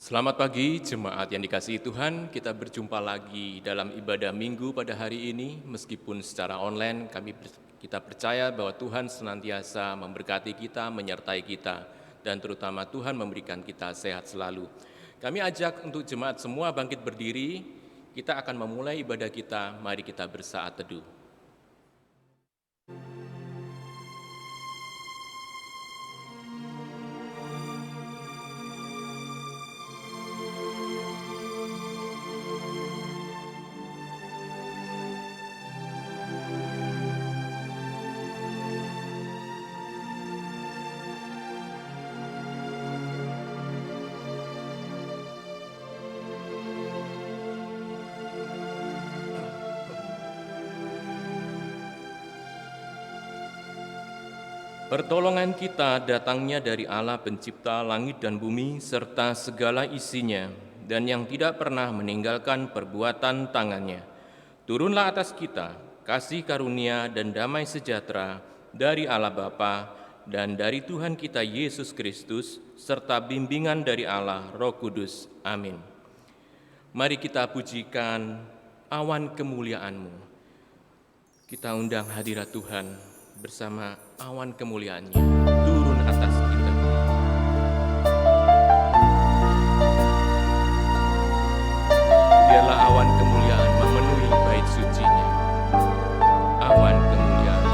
Selamat pagi jemaat yang dikasihi Tuhan, kita berjumpa lagi dalam ibadah minggu pada hari ini. Meskipun secara online kita percaya bahwa Tuhan senantiasa memberkati kita, menyertai kita, dan terutama Tuhan memberikan kita sehat selalu. Kami ajak untuk jemaat semua bangkit berdiri, kita akan memulai ibadah kita, mari kita bersaat teduh. Pertolongan kita datangnya dari Allah pencipta langit dan bumi serta segala isinya dan yang tidak pernah meninggalkan perbuatan tangannya. Turunlah atas kita kasih karunia dan damai sejahtera dari Allah Bapa dan dari Tuhan kita Yesus Kristus serta bimbingan dari Allah Roh Kudus. Amin. Mari kita pujikan awan kemuliaan-Mu. Kita undang hadirat Tuhan bersama awan kemuliaan-Nya turun atas kita. Biarlah awan kemuliaan memenuhi bait suci-Nya. Awan kemuliaan.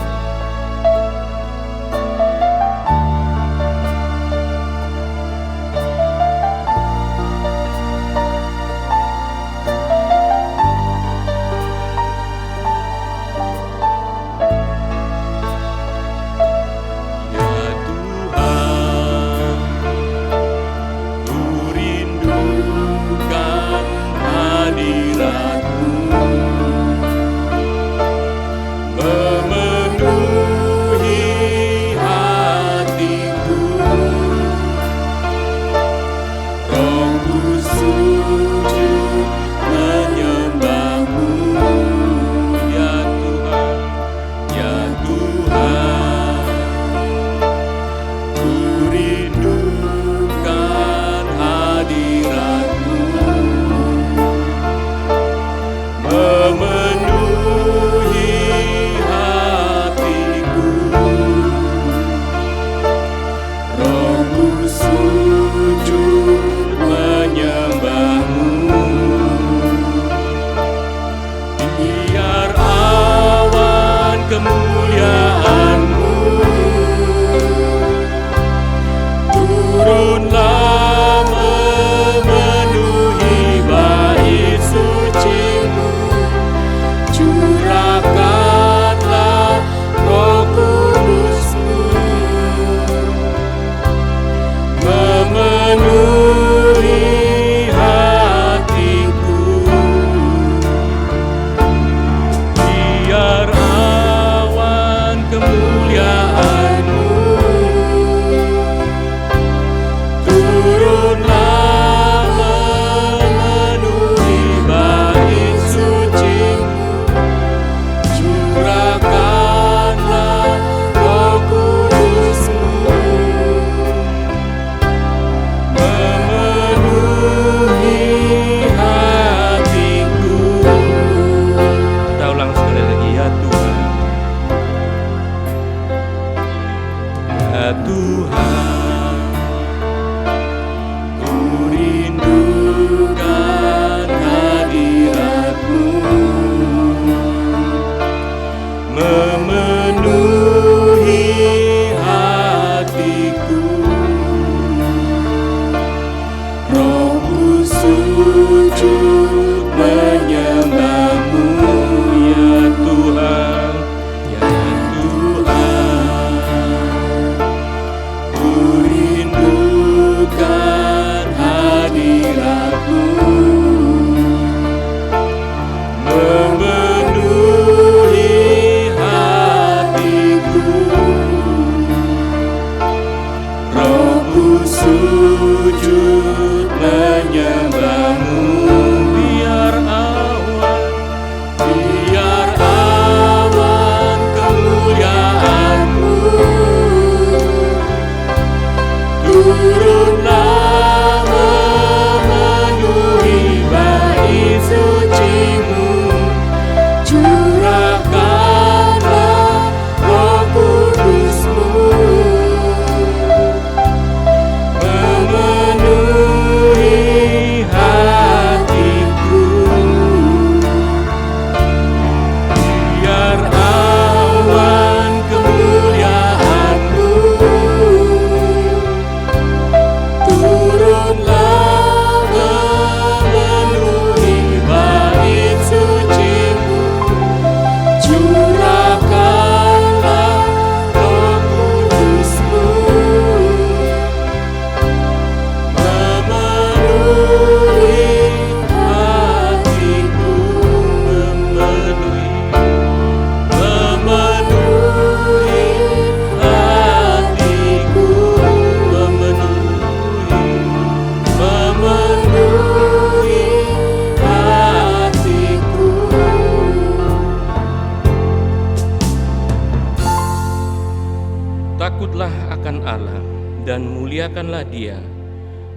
dan muliakanlah Dia,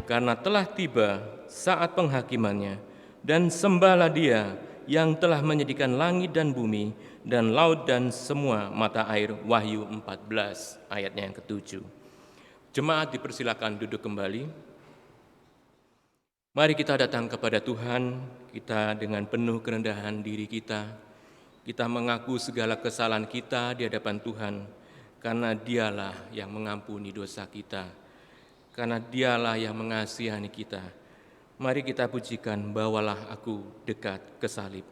karena telah tiba saat penghakimannya, dan sembahlah Dia yang telah menjadikan langit dan bumi dan laut dan semua mata air. Wahyu 14 ayatnya yang ke-7. Jemaat dipersilakan duduk kembali. Mari kita datang kepada Tuhan, kita dengan penuh kerendahan diri kita mengaku segala kesalahan kita di hadapan Tuhan, karena Dialah yang mengampuni dosa kita, karena Dialah yang mengasihani kita. Mari kita pujikan, bawalah aku dekat ke salib.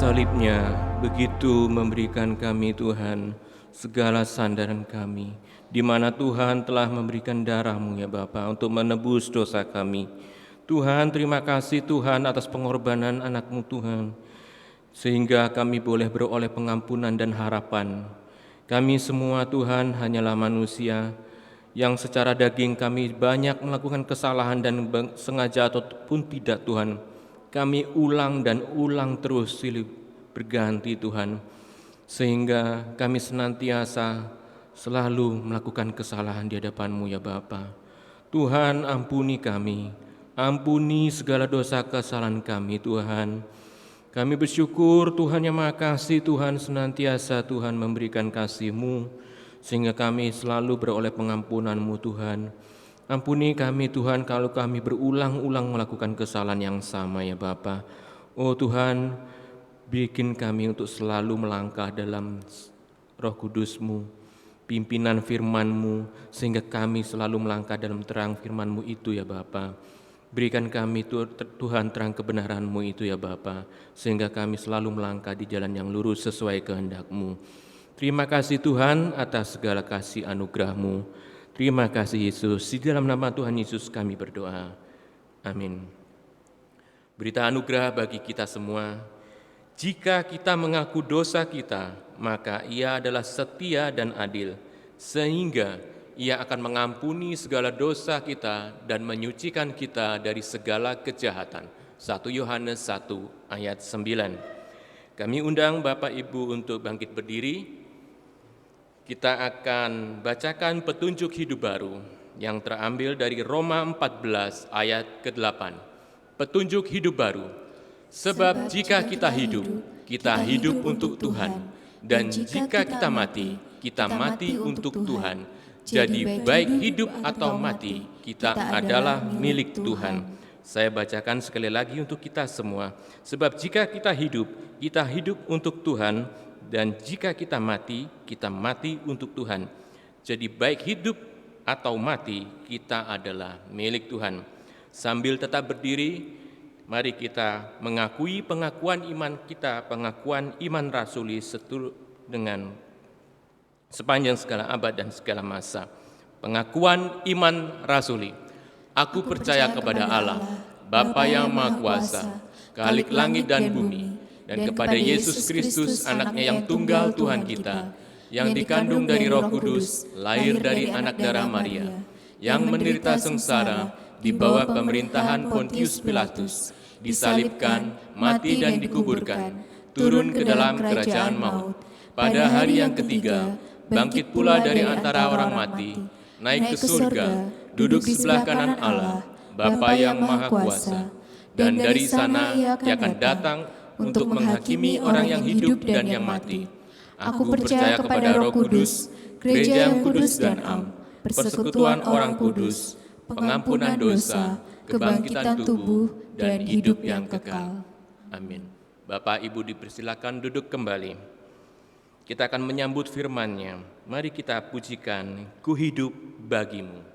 Salibnya begitu memberikan kami Tuhan segala sandaran kami, di mana Tuhan telah memberikan darah-Mu ya Bapa untuk menebus dosa kami. Tuhan, terima kasih Tuhan atas pengorbanan anak-Mu Tuhan, sehingga kami boleh beroleh pengampunan dan harapan. Kami semua Tuhan hanyalah manusia yang secara daging kami banyak melakukan kesalahan dan sengaja ataupun tidak Tuhan. Kami ulang dan ulang terus silih berganti Tuhan, sehingga kami senantiasa selalu melakukan kesalahan di hadapan-Mu ya Bapa. Tuhan, ampuni kami, ampuni segala dosa kesalahan kami Tuhan. Kami bersyukur Tuhan Yang Maha Kasih, Tuhan senantiasa Tuhan memberikan kasih-Mu, sehingga kami selalu beroleh pengampunan-Mu Tuhan. Ampuni kami Tuhan kalau kami berulang-ulang melakukan kesalahan yang sama ya Bapa. Oh Tuhan, bikin kami untuk selalu melangkah dalam Roh Kudus-Mu, pimpinan firman-Mu, sehingga kami selalu melangkah dalam terang firman-Mu itu ya Bapa. Berikan kami Tuhan terang kebenaran-Mu itu ya Bapa, sehingga kami selalu melangkah di jalan yang lurus sesuai kehendak-Mu. Terima kasih Tuhan atas segala kasih anugerah-Mu. Terima kasih Yesus, di dalam nama Tuhan Yesus kami berdoa. Amin. Berita anugerah bagi kita semua, jika kita mengaku dosa kita, maka Ia adalah setia dan adil, sehingga Ia akan mengampuni segala dosa kita dan menyucikan kita dari segala kejahatan. 1 Yohanes 1 ayat 9. Kami undang Bapak Ibu untuk bangkit berdiri. Kita akan bacakan petunjuk hidup baru yang terambil dari Roma 14 ayat ke-8. Petunjuk hidup baru. Sebab jika kita hidup untuk Tuhan, dan jika kita mati untuk Tuhan. Jadi baik hidup atau mati, kita adalah milik Tuhan. Saya bacakan sekali lagi untuk kita semua. Sebab jika kita hidup untuk Tuhan, dan jika kita mati untuk Tuhan. Jadi baik hidup atau mati, kita adalah milik Tuhan. Sambil tetap berdiri, mari kita mengakui pengakuan iman kita, pengakuan iman rasuli seturut dengan sepanjang segala abad dan segala masa. Pengakuan iman rasuli. Aku percaya kepada Allah, Bapa yang Maha Kuasa, Khalik langit dan bumi, dan kepada Yesus Kristus, anaknya yang tunggal Tuhan kita, yang dikandung dari Roh Kudus, lahir dari anak darah Maria, yang menderita sengsara di bawah pemerintahan Pontius Pilatus, disalibkan, mati dan dikuburkan, turun ke dalam kerajaan maut. Pada hari yang ketiga, bangkit pula dari antara orang mati, naik ke surga, duduk di sebelah kanan Allah, Bapa yang Maha Kuasa, dan dari sana Ia akan datang untuk menghakimi orang yang hidup dan yang mati. Aku percaya kepada Roh Kudus, gereja yang kudus dan am, persekutuan orang kudus, pengampunan dosa, kebangkitan tubuh, dan hidup yang kekal. Amin. Bapak Ibu dipersilakan duduk kembali. Kita akan menyambut firman-Nya. Mari kita pujikan, Ku hidup bagimu.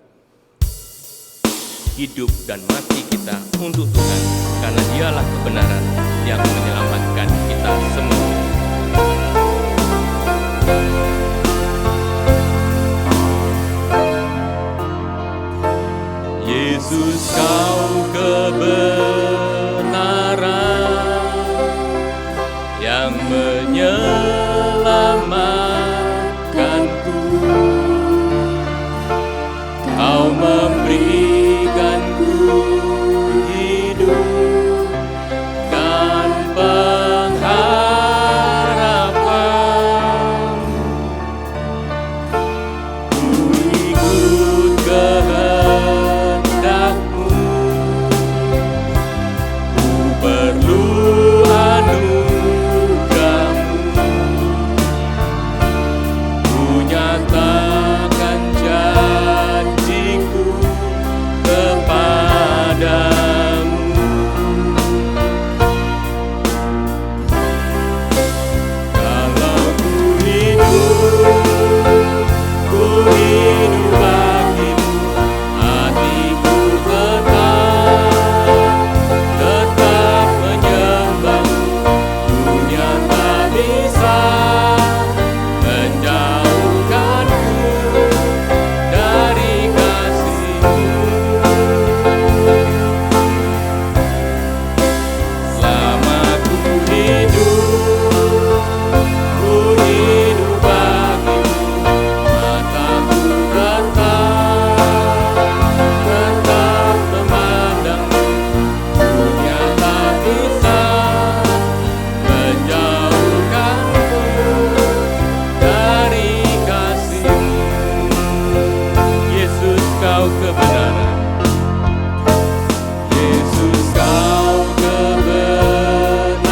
Hidup dan mati kita untuk Tuhan, karena Dialah kebenaran yang menyelamatkan kita semua. Yesus, Kau kebenaran yang menyelamatkanku. Kau memberikanku hidup dan pengharapan. Ku ikut kehendak-Mu, ku perlu anugerah-Mu. Ku nyatakan janjiku kepadamu. Kalau ku hidup bagimu, hatiku tetap menyembahmu. Dunia tak bisa menjauhkanku dari kasih-Mu. Selama ku hidup bagimu, mataku tetap memandangmu. Dunia tak bisa menjauhkanku dari kasih-Mu. Yesus, Kau kebenaran. Yesus, Kau kebenaran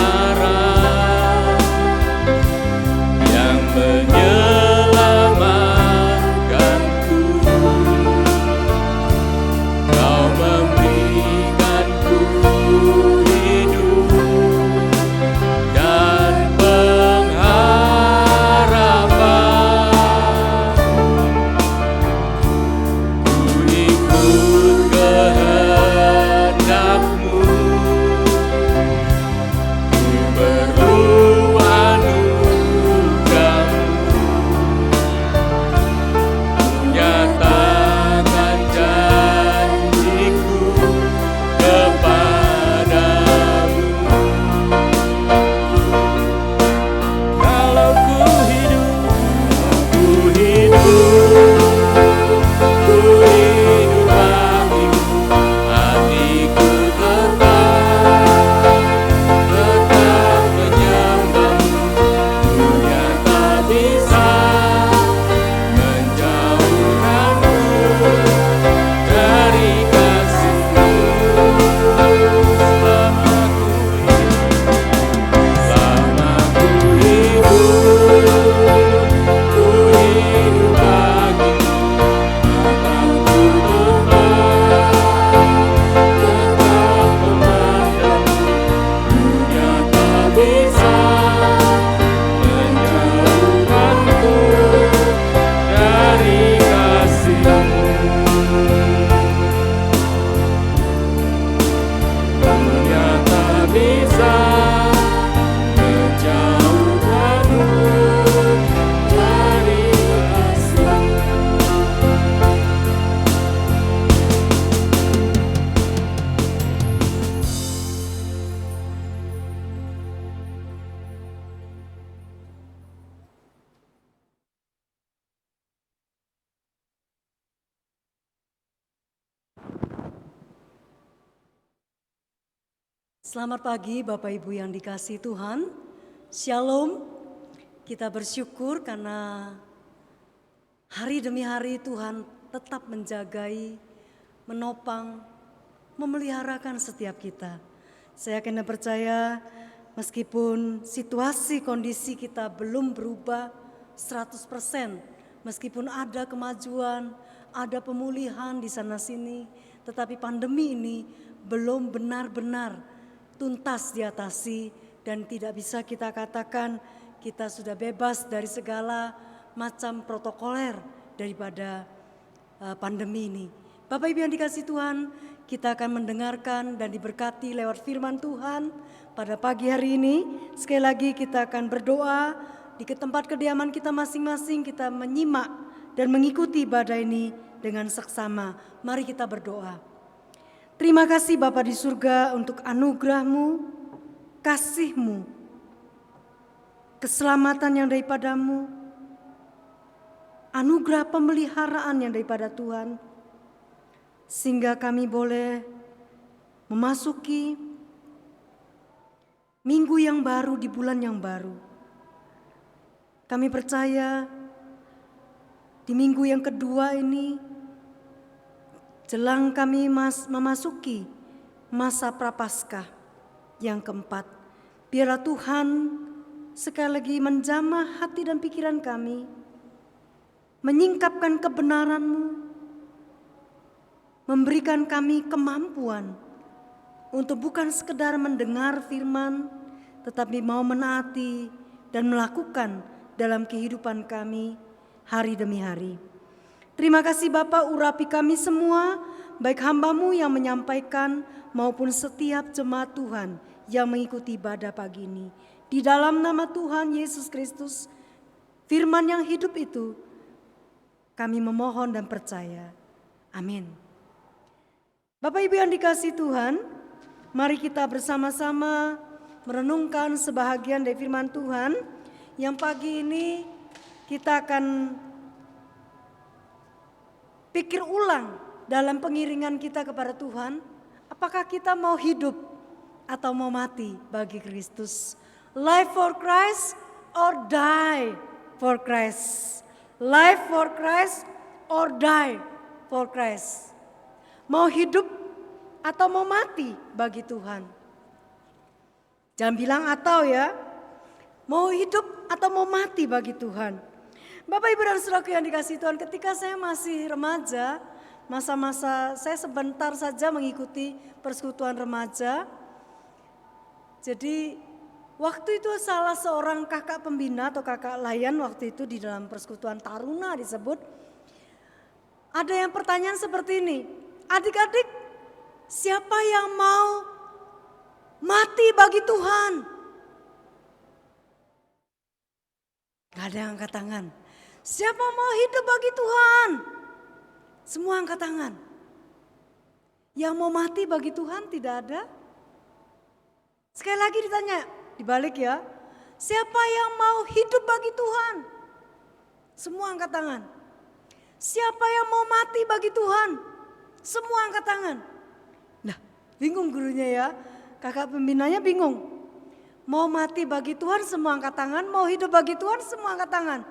Selamat pagi Bapak Ibu yang dikasihi Tuhan. Shalom. Kita bersyukur karena hari demi hari Tuhan tetap menjagai, menopang, memeliharakan setiap kita. Saya yakin dan percaya meskipun situasi kondisi kita belum berubah 100%, meskipun ada kemajuan, ada pemulihan di sana sini, tetapi pandemi ini belum benar-benar tuntas diatasi dan tidak bisa kita katakan kita sudah bebas dari segala macam protokoler daripada pandemi ini. Bapak Ibu yang dikasihi Tuhan, kita akan mendengarkan dan diberkati lewat firman Tuhan pada pagi hari ini. Sekali lagi kita akan berdoa di tempat kediaman kita masing-masing, kita menyimak dan mengikuti ibadah ini dengan seksama. Mari kita berdoa. Terima kasih Bapa di surga untuk anugerah-Mu, kasih-Mu, keselamatan yang daripadamu, anugerah pemeliharaan yang daripada Tuhan, sehingga kami boleh memasuki minggu yang baru di bulan yang baru. Kami percaya di minggu yang kedua ini, jelang kami memasuki masa Prapaskah yang keempat, biarlah Tuhan sekali lagi menjamah hati dan pikiran kami, menyingkapkan kebenaran-Mu, memberikan kami kemampuan untuk bukan sekedar mendengar firman, tetapi mau menaati dan melakukan dalam kehidupan kami hari demi hari. Terima kasih Bapa, urapi kami semua, baik hamba-Mu yang menyampaikan maupun setiap jemaat Tuhan yang mengikuti ibadah pagi ini. Di dalam nama Tuhan Yesus Kristus, firman yang hidup itu, kami memohon dan percaya. Amin. Bapak Ibu yang dikasihi Tuhan, mari kita bersama-sama merenungkan sebahagian dari firman Tuhan. Yang pagi ini kita akan pikir ulang dalam pengiringan kita kepada Tuhan. Apakah kita mau hidup atau mau mati bagi Kristus? Life for Christ or die for Christ. Life for Christ or die for Christ. Mau hidup atau mau mati bagi Tuhan. Jangan bilang atau ya. Mau hidup atau mau mati bagi Tuhan. Bapak Ibu dan Saudaraku yang dikasihi Tuhan, ketika saya masih remaja, masa-masa saya sebentar saja mengikuti persekutuan remaja. Jadi waktu itu salah seorang kakak pembina atau kakak layan waktu itu di dalam persekutuan Taruna disebut. Ada yang pertanyaan seperti ini, adik-adik siapa yang mau mati bagi Tuhan? Gak ada yang angkat tangan. Siapa mau hidup bagi Tuhan? Semua angkat tangan. Yang mau mati bagi Tuhan tidak ada. Sekali lagi ditanya, dibalik ya. Siapa yang mau hidup bagi Tuhan? Semua angkat tangan. Siapa yang mau mati bagi Tuhan? Semua angkat tangan. Nah, bingung gurunya ya. Kakak pembinanya bingung. Mau mati bagi Tuhan semua angkat tangan, mau hidup bagi Tuhan semua angkat tangan.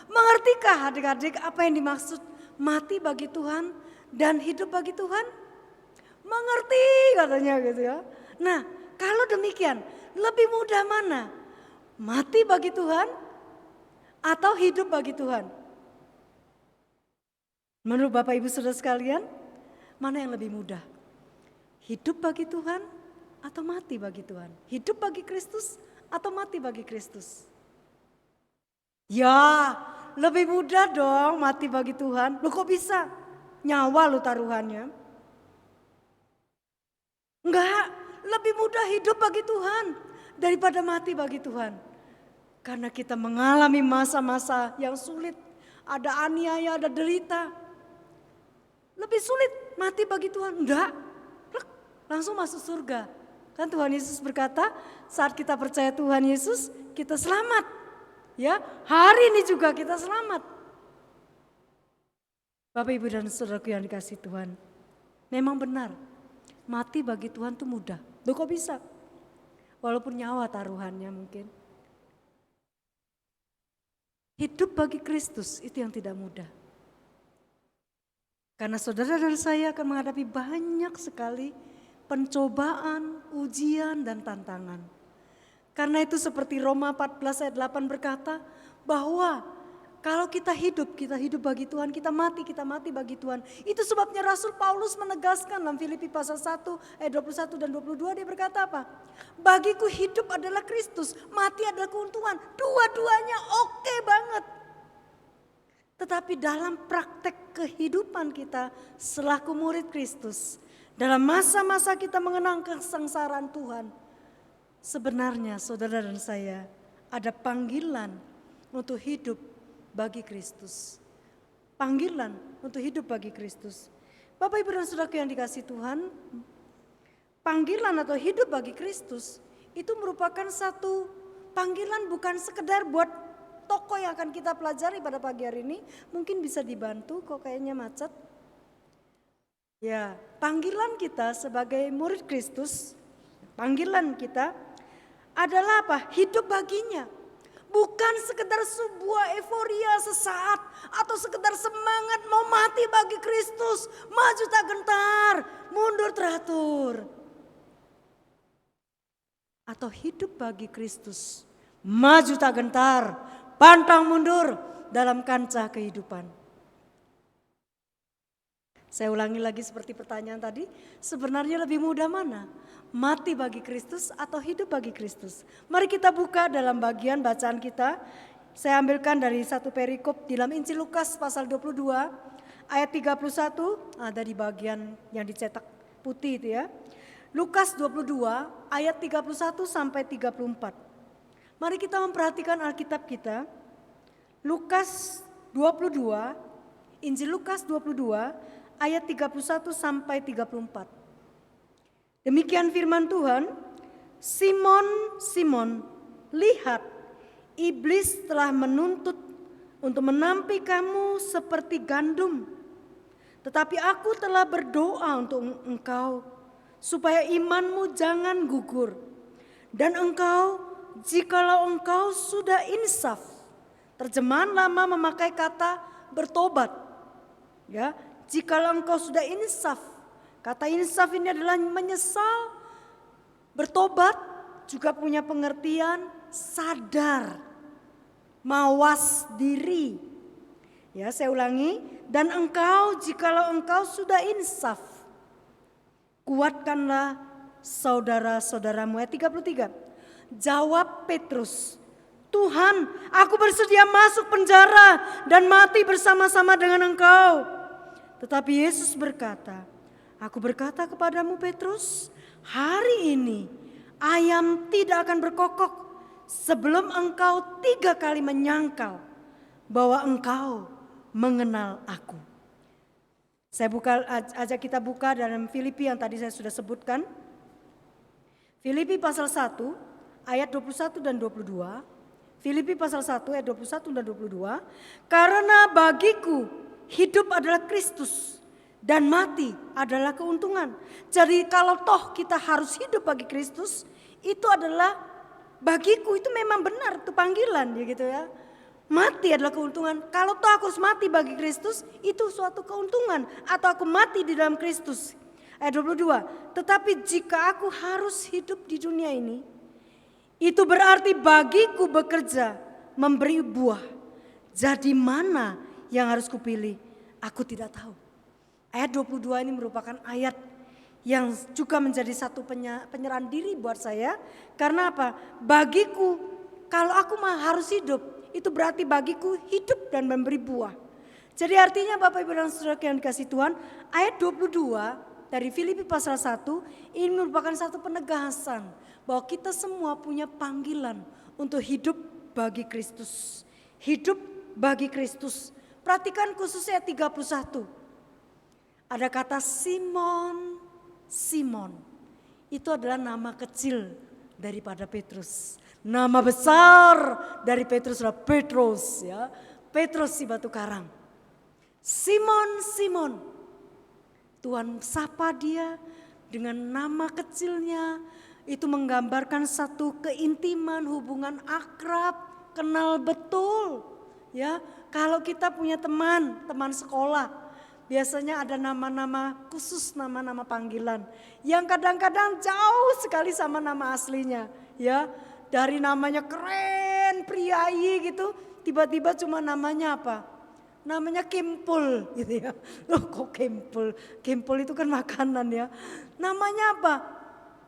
Mengertikah adik-adik apa yang dimaksud mati bagi Tuhan dan hidup bagi Tuhan? Mengerti katanya gitu ya. Nah, kalau demikian lebih mudah mana? Mati bagi Tuhan atau hidup bagi Tuhan? Menurut Bapak Ibu Saudara sekalian, mana yang lebih mudah? Hidup bagi Tuhan atau mati bagi Tuhan? Hidup bagi Kristus atau mati bagi Kristus? Ya, lebih mudah dong mati bagi Tuhan. Loh kok bisa? Nyawa lo taruhannya. Enggak, lebih mudah hidup bagi Tuhan daripada mati bagi Tuhan. Karena kita mengalami masa-masa yang sulit. Ada aniaya, ada derita. Lebih sulit mati bagi Tuhan. Enggak, langsung masuk surga. Kan Tuhan Yesus berkata, saat kita percaya Tuhan Yesus, kita selamat. Ya, hari ini juga kita selamat. Bapak Ibu dan Saudaraku yang dikasihi Tuhan, memang benar, mati bagi Tuhan itu mudah. Loh kok bisa? walaupun nyawa taruhannya mungkin. Hidup bagi Kristus itu yang tidak mudah. Karena saudara dan saya akan menghadapi banyak sekali pencobaan, ujian, dan tantangan. Karena itu seperti Roma 14 ayat 8 berkata bahwa kalau kita hidup bagi Tuhan, kita mati bagi Tuhan. Itu sebabnya Rasul Paulus menegaskan dalam Filipi pasal 1 ayat 21 dan 22 dia berkata apa? Bagiku hidup adalah Kristus, mati adalah keuntungan. Dua-duanya oke banget. Tetapi dalam praktek kehidupan kita selaku murid Kristus, dalam masa-masa kita mengenang kesengsaraan Tuhan, sebenarnya saudara dan saya ada panggilan untuk hidup bagi Kristus. Panggilan untuk hidup bagi Kristus. Bapak Ibu dan Saudara yang dikasihi Tuhan, panggilan atau hidup bagi Kristus itu merupakan satu panggilan bukan sekedar buat tokoh yang akan kita pelajari pada pagi hari ini. Mungkin bisa dibantu, kok kayaknya macet. Ya, panggilan kita sebagai murid Kristus, panggilan kita adalah apa? Hidup baginya. Bukan sekedar sebuah euforia sesaat atau sekedar semangat mau mati bagi Kristus, maju tak gentar, mundur teratur. Atau hidup bagi Kristus, maju tak gentar, pantang mundur dalam kancah kehidupan. Saya ulangi lagi seperti pertanyaan tadi, sebenarnya lebih mudah mana? Mati bagi Kristus atau hidup bagi Kristus? Mari kita buka dalam bagian bacaan kita. Saya ambilkan dari satu perikop di dalam Injil Lukas pasal 22 ayat 31, ada di bagian yang dicetak putih itu ya. Lukas 22 ayat 31 sampai 34. Mari kita memperhatikan Alkitab kita. Lukas 22, Injil Lukas 22 ayat 31 sampai 34. Demikian firman Tuhan, Simon, Simon, lihat, iblis telah menuntut untuk menampi kamu seperti gandum. Tetapi aku telah berdoa untuk engkau, supaya imanmu jangan gugur. Dan engkau, jikalau engkau sudah insaf, terjemahan lama memakai kata bertobat. Ya, jikalau engkau sudah insaf. Kata insaf ini adalah menyesal, bertobat, juga punya pengertian sadar, mawas diri. Ya, saya ulangi, dan engkau jikalau engkau sudah insaf, kuatkanlah saudara-saudaramu. Ayat 33. Jawab Petrus, Tuhan, aku bersedia masuk penjara dan mati bersama-sama dengan engkau. Tetapi Yesus berkata, aku berkata kepadamu Petrus, hari ini ayam tidak akan berkokok sebelum engkau 3 kali menyangkal bahwa engkau mengenal aku. Saya ajak kita buka dalam Filipi yang tadi saya sudah sebutkan. Filipi pasal 1 ayat 21 dan 22. Filipi pasal 1 ayat 21 dan 22. Karena bagiku hidup adalah Kristus dan mati adalah keuntungan. Jadi kalau toh kita harus hidup bagi Kristus, itu adalah bagiku, itu memang benar, itu panggilan ya gitu ya. Mati adalah keuntungan. Kalau toh aku harus mati bagi Kristus, itu suatu keuntungan. Atau aku mati di dalam Kristus. Ayat 22. Tetapi jika aku harus hidup di dunia ini, itu berarti bagiku bekerja, memberi buah. Jadi mana yang harus kupilih? Aku tidak tahu. Ayat 22 ini merupakan ayat yang juga menjadi satu penyerahan diri buat saya. Karena apa? Bagiku, kalau aku harus hidup, itu berarti bagiku hidup dan memberi buah. Jadi artinya Bapak Ibu dan Saudara yang dikasihi Tuhan, ayat 22 dari Filipi pasal 1 ini merupakan satu penegasan bahwa kita semua punya panggilan untuk hidup bagi Kristus. Hidup bagi Kristus. Perhatikan khususnya 31. Ada kata Simon, Simon. Itu adalah nama kecil daripada Petrus. Nama besar dari Petrus adalah Petrus ya. Petrus si batu karang. Simon, Simon. Tuhan sapa dia dengan nama kecilnya Itu menggambarkan satu keintiman, hubungan akrab, kenal betul. Ya, kalau kita punya teman sekolah, biasanya ada nama-nama khusus, nama-nama panggilan yang kadang-kadang jauh sekali sama nama aslinya. Ya, dari namanya keren, priayi gitu, tiba-tiba cuma namanya apa? Namanya Kempul gitu ya. Loh kok Kempul? Kempul itu kan makanan ya. Namanya apa?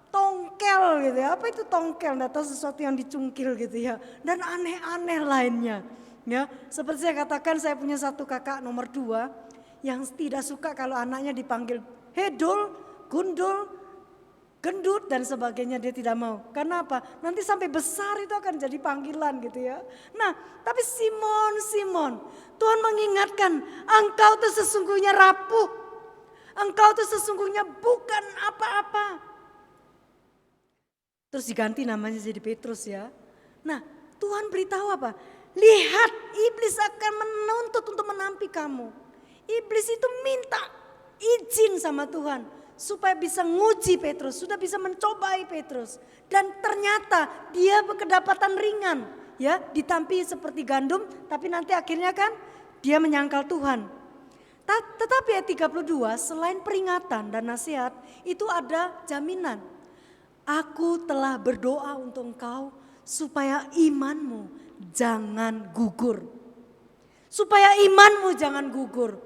Tongkel gitu ya. Apa itu tongkel? Nggak tahu, sesuatu yang dicungkil gitu ya. Dan aneh-aneh lainnya. Ya, seperti saya katakan, saya punya satu kakak nomor 2 yang tidak suka kalau anaknya dipanggil Hedul, Gundul, gendut dan sebagainya, dia tidak mau. Karena apa? Nanti sampai besar itu akan jadi panggilan gitu ya. Nah, tapi Simon, Tuhan mengingatkan, engkau tuh sesungguhnya rapuh. Engkau tuh sesungguhnya bukan apa-apa. Terus diganti namanya jadi Petrus ya. Nah, Tuhan beritahu apa? Lihat, iblis akan menuntut untuk menampi kamu. Iblis itu minta izin sama Tuhan supaya bisa nguji Petrus, sudah bisa mencobai Petrus. Dan ternyata dia kedapatan ringan, ya, ditampi seperti gandum, tapi nanti akhirnya kan dia menyangkal Tuhan. Tetapi ayat 32, selain peringatan dan nasihat, itu ada jaminan. Aku telah berdoa untuk engkau supaya imanmu jangan gugur. Supaya imanmu jangan gugur.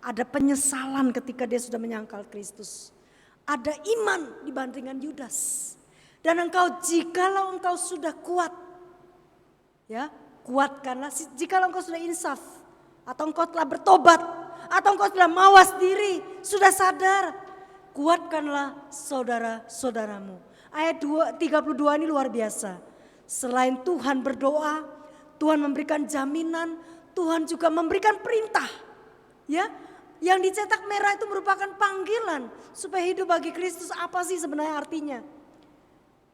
Ada penyesalan ketika dia sudah menyangkal Kristus. Ada iman dibandingkan Yudas. Dan jikalau engkau sudah kuat, ya, kuatkanlah. Jikalau engkau sudah insaf, atau engkau telah bertobat, atau engkau sudah mawas diri, sudah sadar, kuatkanlah saudara-saudaramu. Ayat 32 ini luar biasa. Selain Tuhan berdoa, Tuhan memberikan jaminan, Tuhan juga memberikan perintah. Ya, yang dicetak merah itu merupakan panggilan supaya hidup bagi Kristus. Apa sih sebenarnya artinya?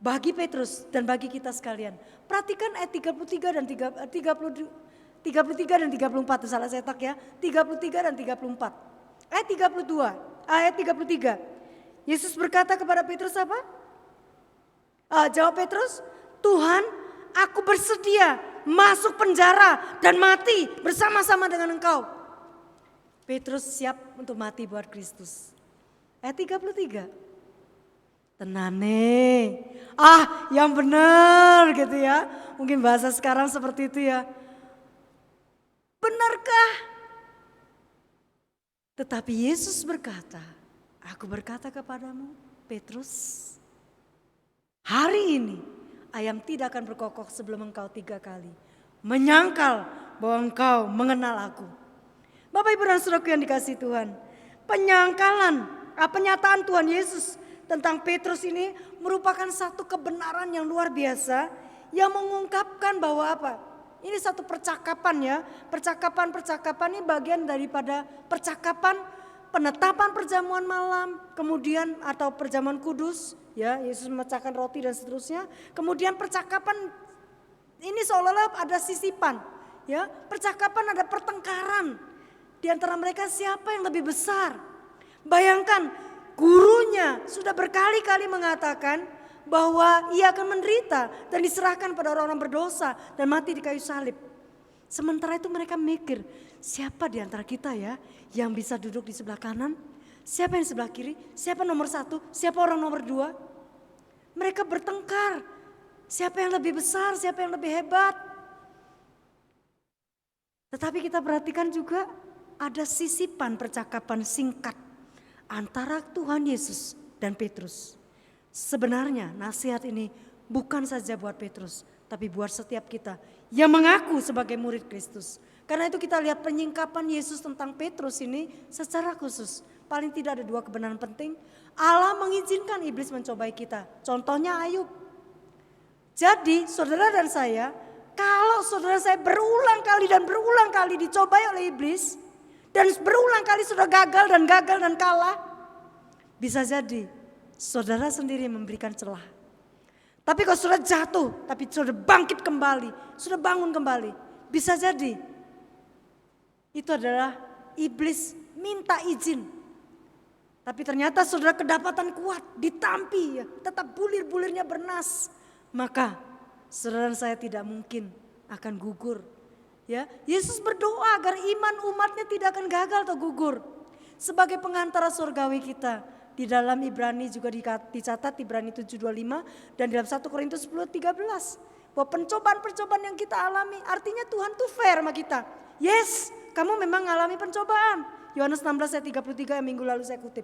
Bagi Petrus dan bagi kita sekalian. Perhatikan ayat 33 dan 34, salah cetak ya. 33 dan 34. Ayat 33. Yesus berkata kepada Petrus apa? Jawab Petrus, Tuhan, aku bersedia masuk penjara dan mati bersama-sama dengan engkau. Petrus siap untuk mati buat Kristus. Ayat 33. Tenane, yang benar gitu ya. Mungkin bahasa sekarang seperti itu ya. Benarkah? Tetapi Yesus berkata, aku berkata kepadamu, Petrus, hari ini ayam tidak akan berkokok sebelum engkau 3 kali menyangkal bahwa engkau mengenal aku. Bapak Ibu dan Saudaraku yang dikasihi Tuhan, penyataan Tuhan Yesus tentang Petrus ini merupakan satu kebenaran yang luar biasa yang mengungkapkan bahwa apa? Ini satu percakapan ya. Percakapan ini bagian daripada percakapan penetapan perjamuan malam, kemudian atau perjamuan kudus, ya, Yesus memecahkan roti dan seterusnya. Kemudian percakapan ini seolah-olah ada sisipan, ya. Percakapan ada pertengkaran di antara mereka, siapa yang lebih besar. Bayangkan, gurunya sudah berkali-kali mengatakan bahwa ia akan menderita dan diserahkan pada orang-orang berdosa dan mati di kayu salib. Sementara itu mereka mikir, siapa di antara kita ya yang bisa duduk di sebelah kanan? Siapa yang di sebelah kiri? Siapa nomor 1? Siapa orang nomor 2? Mereka bertengkar. Siapa yang lebih besar? Siapa yang lebih hebat? Tetapi kita perhatikan juga ada sisipan percakapan singkat antara Tuhan Yesus dan Petrus. Sebenarnya nasihat ini bukan saja buat Petrus, tapi buat setiap kita yang mengaku sebagai murid Kristus. Karena itu kita lihat penyingkapan Yesus tentang Petrus ini secara khusus. Paling tidak ada 2 kebenaran penting. Allah mengizinkan iblis mencobai kita. Contohnya Ayub. Jadi saudara dan saya, kalau saudara saya berulang kali dicobai oleh iblis, dan berulang kali sudah gagal dan kalah, bisa jadi saudara sendiri memberikan celah. Tapi kalau sudah jatuh, tapi sudah bangkit kembali, sudah bangun kembali, bisa jadi itu adalah iblis minta izin Tapi ternyata saudara kedapatan kuat, ditampi ya, tetap bulir-bulirnya bernas. Maka saudara saya tidak mungkin akan gugur. Ya, Yesus berdoa agar iman umatnya tidak akan gagal atau gugur. Sebagai pengantara surgawi kita, di dalam Ibrani juga dicatat, Ibrani 7:25 dan dalam 1 Korintus 10:13. Bahwa pencobaan-pencobaan yang kita alami, artinya Tuhan tuh fair sama kita. Yes, kamu memang mengalami pencobaan. Yohanes 16 ayat 33 yang minggu lalu saya kutip.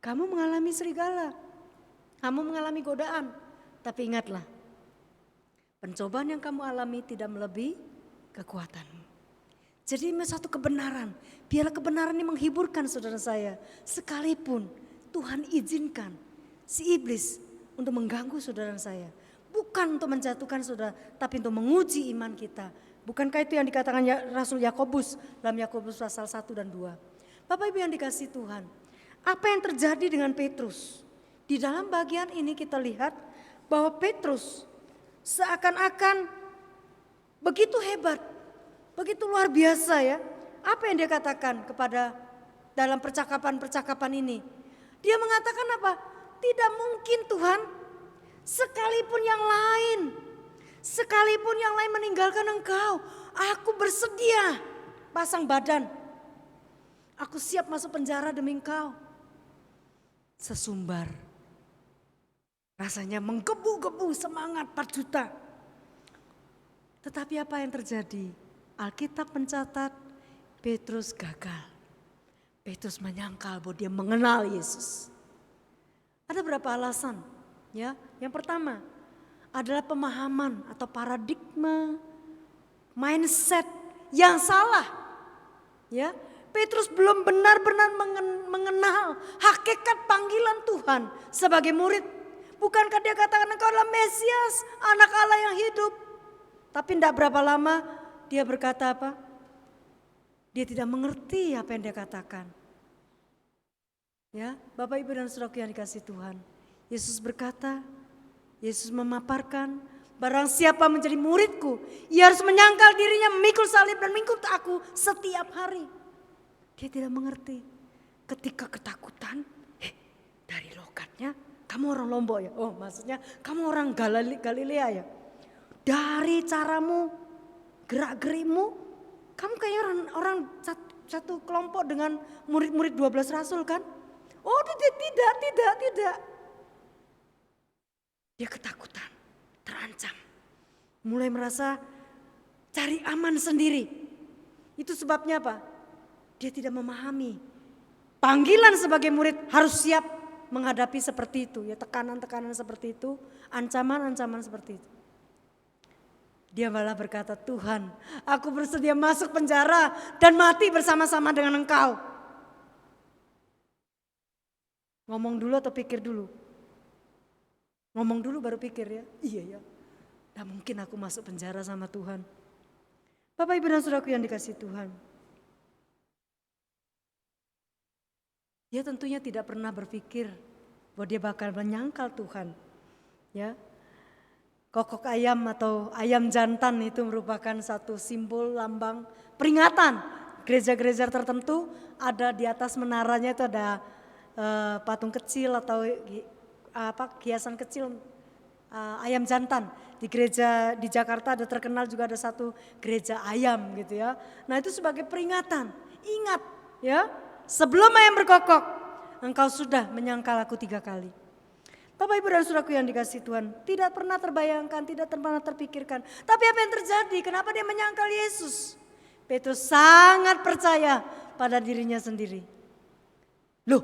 Kamu mengalami serigala, kamu mengalami godaan. Tapi ingatlah, pencobaan yang kamu alami tidak melebihi kekuatanmu. Jadi ini satu kebenaran. Biarlah kebenaran ini menghiburkan saudara saya. Sekalipun Tuhan izinkan si iblis untuk mengganggu saudara saya. Bukan untuk menjatuhkan saudara, tapi untuk menguji iman kita. Bukankah itu yang dikatakan Rasul Yakobus dalam Yakobus pasal 1 dan 2. Bapak Ibu yang dikasihi Tuhan. Apa yang terjadi dengan Petrus? Di dalam bagian ini kita lihat bahwa Petrus seakan-akan begitu hebat, begitu luar biasa ya. Apa yang dia katakan kepada dalam percakapan-percakapan ini? Dia mengatakan apa? Tidak mungkin Tuhan, sekalipun yang lain meninggalkan Engkau, aku bersedia pasang badan. Aku siap masuk penjara demi Engkau. Sesumbar. Rasanya menggebu-gebu semangat 4 juta. Tetapi apa yang terjadi? Alkitab mencatat Petrus gagal. Petrus menyangkal bahwa dia mengenal Yesus. Ada berapa alasan? Ya, yang pertama adalah pemahaman atau paradigma mindset yang salah. Ya, Petrus belum benar-benar mengenal hakikat panggilan Tuhan sebagai murid. Bukankah dia katakan engkau adalah Mesias, anak Allah yang hidup. Tapi tidak berapa lama dia berkata apa? Dia tidak mengerti apa yang dia katakan. Ya, Bapak Ibu dan Saudaraku yang dikasihi Tuhan. Yesus berkata, Yesus memaparkan, barang siapa menjadi muridku, ia harus menyangkal dirinya, memikul salib dan mengikut aku setiap hari. Dia tidak mengerti. Ketika ketakutan, dari lokatnya, kamu orang Lombok ya? Oh maksudnya kamu orang Galilea ya? Dari caramu, gerak-gerikmu, kamu kayak orang satu kelompok dengan murid-murid 12 rasul kan? Oh tidak. Dia ketakutan, terancam. Mulai merasa cari aman sendiri. Itu sebabnya apa? Dia tidak memahami. Panggilan sebagai murid harus siap menghadapi seperti itu. Ya, tekanan-tekanan seperti itu, ancaman-ancaman seperti itu. Dia malah berkata, Tuhan, aku bersedia masuk penjara dan mati bersama-sama dengan Engkau. Ngomong dulu atau pikir dulu? Ngomong dulu baru pikir ya. Iya ya, gak mungkin aku masuk penjara sama Tuhan. Bapak Ibu dan Saudaraku yang dikasihi Tuhan. Dia tentunya tidak pernah berpikir bahwa dia bakal menyangkal Tuhan. Ya, kokok ayam atau ayam jantan itu merupakan satu simbol lambang peringatan. Gereja-gereja tertentu ada di atas menaranya itu ada patung kecil atau hiasan kecil ayam jantan. Di gereja di Jakarta ada terkenal juga ada satu gereja ayam gitu ya. Nah itu sebagai peringatan. Ingat ya, sebelum ayam berkokok engkau sudah menyangkal aku 3 kali. Bapak Ibu dan Saudaraku yang dikasihi Tuhan, tidak pernah terbayangkan, tidak pernah terpikirkan. Tapi apa yang terjadi? Kenapa dia menyangkal Yesus? Petrus sangat percaya pada dirinya sendiri. Loh,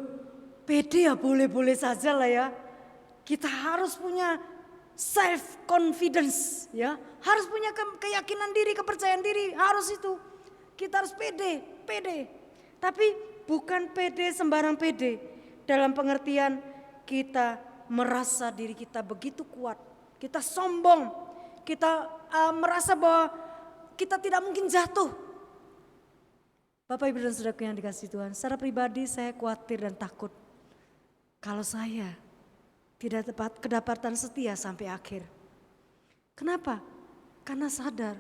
pede ya boleh-boleh saja lah ya. Kita harus punya self confidence ya. Harus punya keyakinan diri, kepercayaan diri, harus itu. Kita harus pede. Tapi bukan pede sembarang pede. Dalam pengertian kita merasa diri kita begitu kuat. Kita sombong. Kita merasa bahwa kita tidak mungkin jatuh. Bapak Ibu dan Saudaraku yang dikasihi Tuhan, secara pribadi saya khawatir dan takut kalau saya tidak kedapatan setia sampai akhir. Kenapa? Karena sadar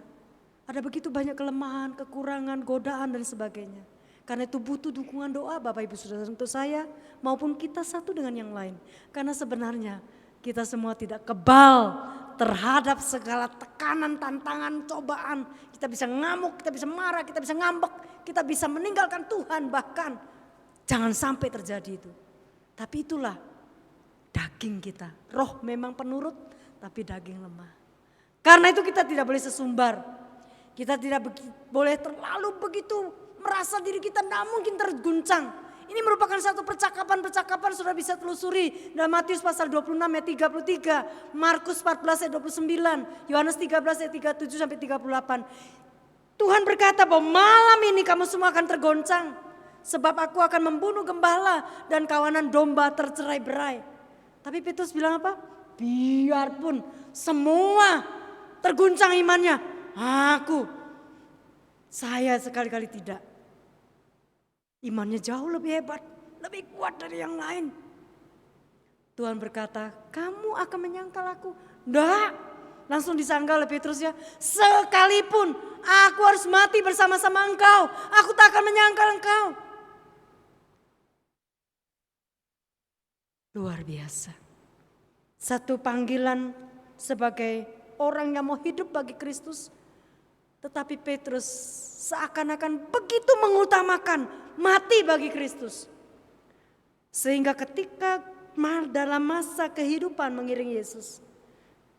ada begitu banyak kelemahan, kekurangan, godaan dan sebagainya. Karena itu butuh dukungan doa Bapak Ibu Saudara untuk saya maupun kita satu dengan yang lain. Karena sebenarnya kita semua tidak kebal terhadap segala tekanan, tantangan, cobaan. Kita bisa ngamuk, kita bisa marah, kita bisa ngambek, kita bisa meninggalkan Tuhan bahkan. Jangan sampai terjadi itu. Tapi itulah daging kita. Roh memang penurut tapi daging lemah. Karena itu kita tidak boleh sesumbar. Kita tidak boleh terlalu begitu merasa diri kita tidak mungkin terguncang. Ini merupakan satu percakapan saudara bisa telusuri dalam Matius pasal 26 ayat 33, Markus 14 ayat 29, Yohanes 13 ayat 37 sampai 38. Tuhan berkata bahwa malam ini kamu semua akan tergoncang. Sebab aku akan membunuh gembala dan kawanan domba tercerai-berai. Tapi Petrus bilang apa? Biarpun semua terguncang imannya, saya sekali-kali tidak. Imannya jauh lebih hebat, lebih kuat dari yang lain. Tuhan berkata, kamu akan menyangkal aku. Enggak, langsung disangkal oleh Petrus ya. Sekalipun aku harus mati bersama-sama engkau, aku tak akan menyangkal engkau. Luar biasa. Satu panggilan sebagai orang yang mau hidup bagi Kristus. Tetapi Petrus seakan-akan begitu mengutamakan mati bagi Kristus. Sehingga ketika dalam masa kehidupan mengiring Yesus,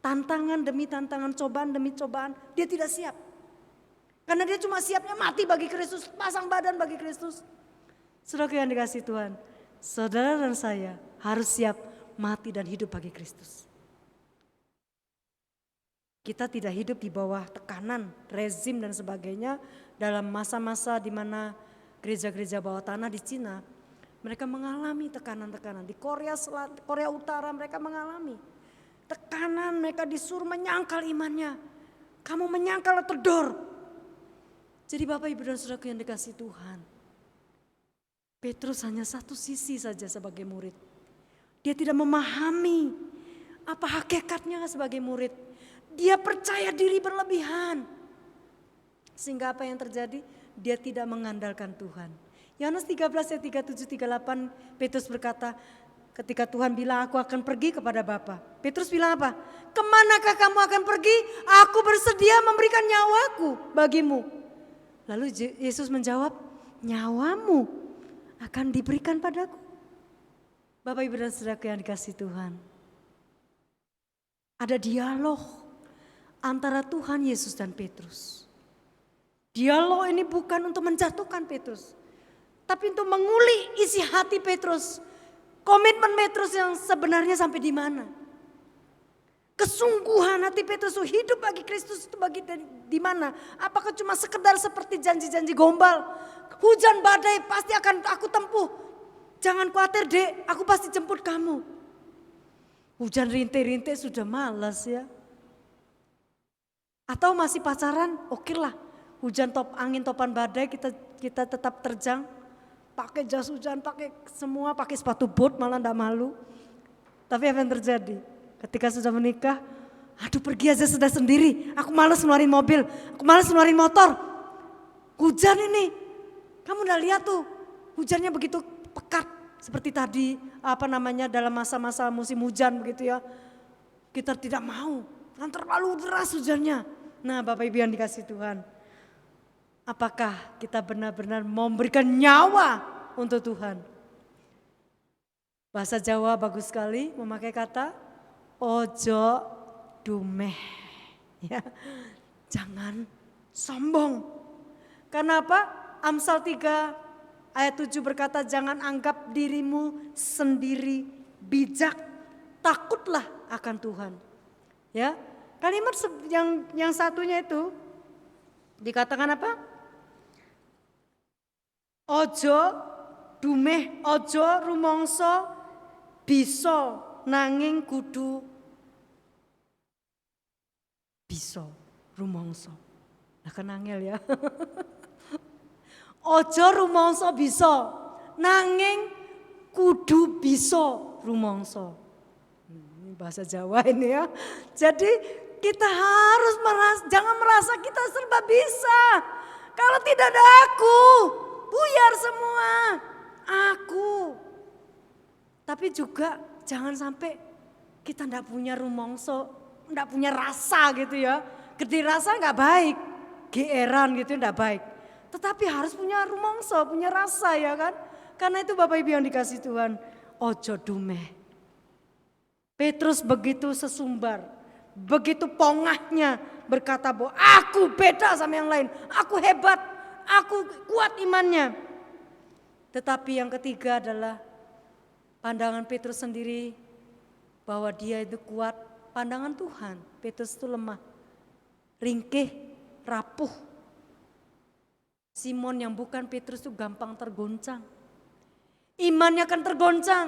tantangan demi tantangan, cobaan demi cobaan, dia tidak siap. Karena dia cuma siapnya mati bagi Kristus, pasang badan bagi Kristus. Saudara yang dikasihi Tuhan, saudara dan saya harus siap mati dan hidup bagi Kristus. Kita tidak hidup di bawah tekanan, rezim dan sebagainya dalam masa-masa di mana gereja-gereja bawah tanah di Cina, mereka mengalami tekanan-tekanan. Di Korea Selatan, Korea Utara mereka mengalami tekanan, mereka disuruh menyangkal imannya. Kamu menyangkal terdor. Jadi Bapak Ibu dan Saudara yang dikasihi Tuhan, Petrus hanya satu sisi saja sebagai murid. Dia tidak memahami apa hakikatnya sebagai murid. Dia percaya diri berlebihan. Sehingga apa yang terjadi? Dia tidak mengandalkan Tuhan. Yohanes 13 ayat 37, 38 Petrus berkata, ketika Tuhan bilang aku akan pergi kepada Bapa. Petrus bilang apa? Kemanakah kamu akan pergi? Aku bersedia memberikan nyawaku bagimu. Lalu Yesus menjawab, nyawamu akan diberikan padaku. Bapak Ibu dan Saudara yang dikasihi Tuhan. Ada dialog antara Tuhan Yesus dan Petrus. Dialog ini bukan untuk menjatuhkan Petrus, tapi untuk menguli isi hati Petrus. Komitmen Petrus yang sebenarnya sampai di mana? Kesungguhan hati Petrus hidup bagi Kristus itu bagi di mana? Apakah cuma sekedar seperti janji-janji gombal? Hujan badai pasti akan aku tempuh. Jangan khawatir Dek, aku pasti jemput kamu. Hujan rintik-rintik sudah malas ya. Atau masih pacaran, oke lah. Hujan angin topan badai kita tetap terjang. Pakai jas hujan, pakai semua, pakai sepatu boot malah enggak malu. Tapi apa yang terjadi? Ketika sudah menikah, aduh pergi aja sudah sendiri. Aku malas ngeluarin mobil, aku malas ngeluarin motor. Hujan ini, kamu udah lihat tuh, hujannya begitu pekat seperti tadi dalam masa-masa musim hujan begitu ya. Kita tidak mau. Kan terlalu deras hujannya. Nah Bapak Ibu yang dikasihi Tuhan, apakah kita benar-benar memberikan nyawa untuk Tuhan? Bahasa Jawa bagus sekali memakai kata ojo dumeh. Ya, jangan sombong. Kenapa? Amsal 3 ayat 7 berkata jangan anggap dirimu sendiri bijak, takutlah akan Tuhan. Ya, kalimat yang satunya itu dikatakan apa? Ojo dumeh, ojo rumongso bisa nanging kudu bisa rumongso. Lah kan angel ya. Ojo rumongso bisa nanging kudu bisa rumongso. Bahasa Jawa ini ya. Jadi kita jangan merasa kita serba bisa. Kalau tidak ada aku, buyar semua. Aku. Tapi juga jangan sampai kita enggak punya rumongso, enggak punya rasa gitu ya. Gede rasa enggak baik, geeran gitu enggak baik. Tetapi harus punya rumongso, punya rasa ya kan. Karena itu Bapak Ibu yang dikasih Tuhan, ojo dumeh. Petrus begitu sesumbar, begitu pongahnya berkata bahwa aku beda sama yang lain, aku hebat, aku kuat imannya. Tetapi yang ketiga adalah pandangan Petrus sendiri bahwa dia itu kuat, pandangan Tuhan. Petrus itu lemah, ringkih, rapuh. Simon yang bukan Petrus itu gampang tergoncang. Imannya akan tergoncang.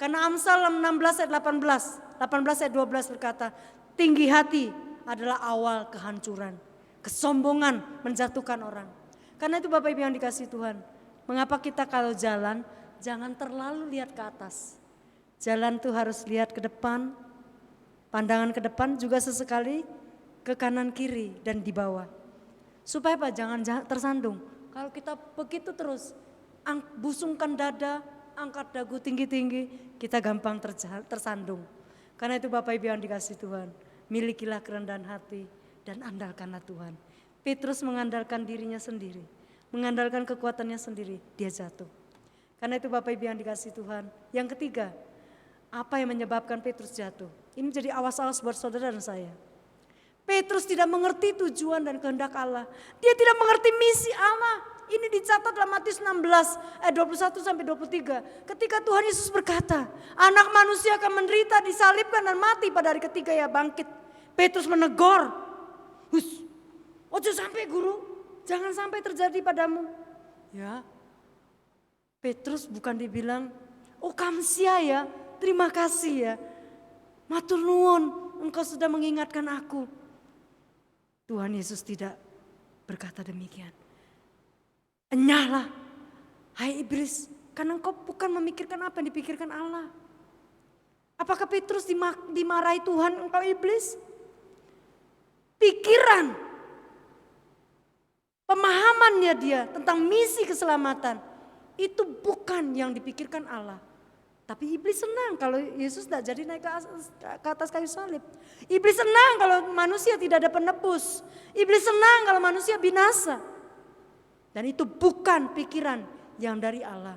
Karena Amsal 16 ayat 18 ayat 12 berkata, tinggi hati adalah awal kehancuran. Kesombongan menjatuhkan orang. Karena itu Bapak Ibu yang dikasih Tuhan, mengapa kita kalau jalan, jangan terlalu lihat ke atas. Jalan tuh harus lihat ke depan, pandangan ke depan juga sesekali ke kanan kiri dan di bawah. Supaya apa? Jangan tersandung. Kalau kita begitu terus, busungkan dada, angkat dagu tinggi-tinggi, kita gampang tersandung. Karena itu Bapak Ibu yang dikasih Tuhan, milikilah kerendahan hati dan andalkanlah Tuhan. Petrus mengandalkan dirinya sendiri, mengandalkan kekuatannya sendiri, dia jatuh. Karena itu Bapak Ibu yang dikasih Tuhan, yang ketiga, apa yang menyebabkan Petrus jatuh? Ini menjadi awas-awas buat saudara dan saya. Petrus tidak mengerti tujuan dan kehendak Allah. Dia tidak mengerti misi Allah. Ini dicatat dalam Matius 16 ayat 21 sampai 23. Ketika Tuhan Yesus berkata, anak manusia akan menderita, disalibkan dan mati pada hari ketiga ya bangkit. Petrus menegur, ojo sampai guru, jangan sampai terjadi padamu. Ya, Petrus bukan dibilang, oh kamsia ya, terima kasih ya. Matur nuwun, engkau sudah mengingatkan aku. Tuhan Yesus tidak berkata demikian. Enyahlah, hai iblis, karena engkau bukan memikirkan apa yang dipikirkan Allah. Apakah Petrus dimarahi Tuhan, engkau iblis? Pikiran, pemahamannya dia tentang misi keselamatan, itu bukan yang dipikirkan Allah. Tapi iblis senang kalau Yesus tidak jadi naik ke atas kayu salib. Iblis senang kalau manusia tidak ada penebus. Iblis senang kalau manusia binasa. Dan itu bukan pikiran yang dari Allah.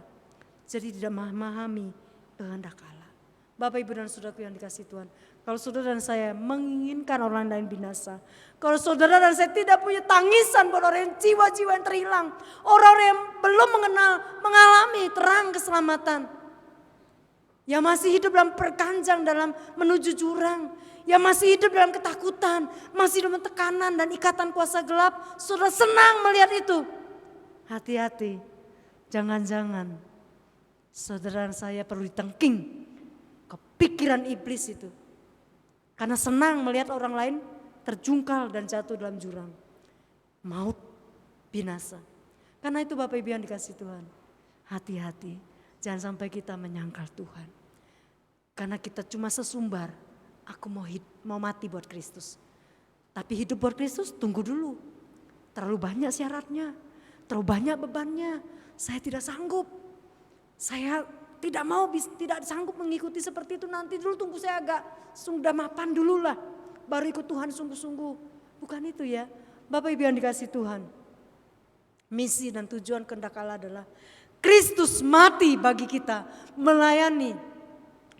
Jadi tidak memahami kehendak Allah. Bapak Ibu dan saudaraku yang dikasih Tuhan. Kalau saudara dan saya menginginkan orang lain binasa. Kalau saudara dan saya tidak punya tangisan buat orang yang jiwa-jiwa yang terhilang. Orang-orang yang belum mengalami terang keselamatan. Yang masih hidup dalam perkanjang, dalam menuju jurang. Yang masih hidup dalam ketakutan. Masih dalam tekanan dan ikatan kuasa gelap. Saudara senang melihat itu. Hati-hati, jangan-jangan saudara saya perlu ditengking kepikiran iblis itu. Karena senang melihat orang lain terjungkal dan jatuh dalam jurang. Maut, binasa. Karena itu Bapak Ibu yang dikasih Tuhan, hati-hati, jangan sampai kita menyangkal Tuhan. Karena kita cuma sesumbar, aku mau mati buat Kristus. Tapi hidup buat Kristus tunggu dulu, terlalu banyak syaratnya. Terlalu banyak bebannya, saya tidak sanggup. Saya tidak sanggup mengikuti seperti itu, nanti dulu tunggu saya agak sudah mapan dulu lah. Baru ikut Tuhan sungguh-sungguh. Bukan itu ya, Bapak Ibu yang dikasih Tuhan. Misi dan tujuan kehendak Allah adalah Kristus mati bagi kita, melayani,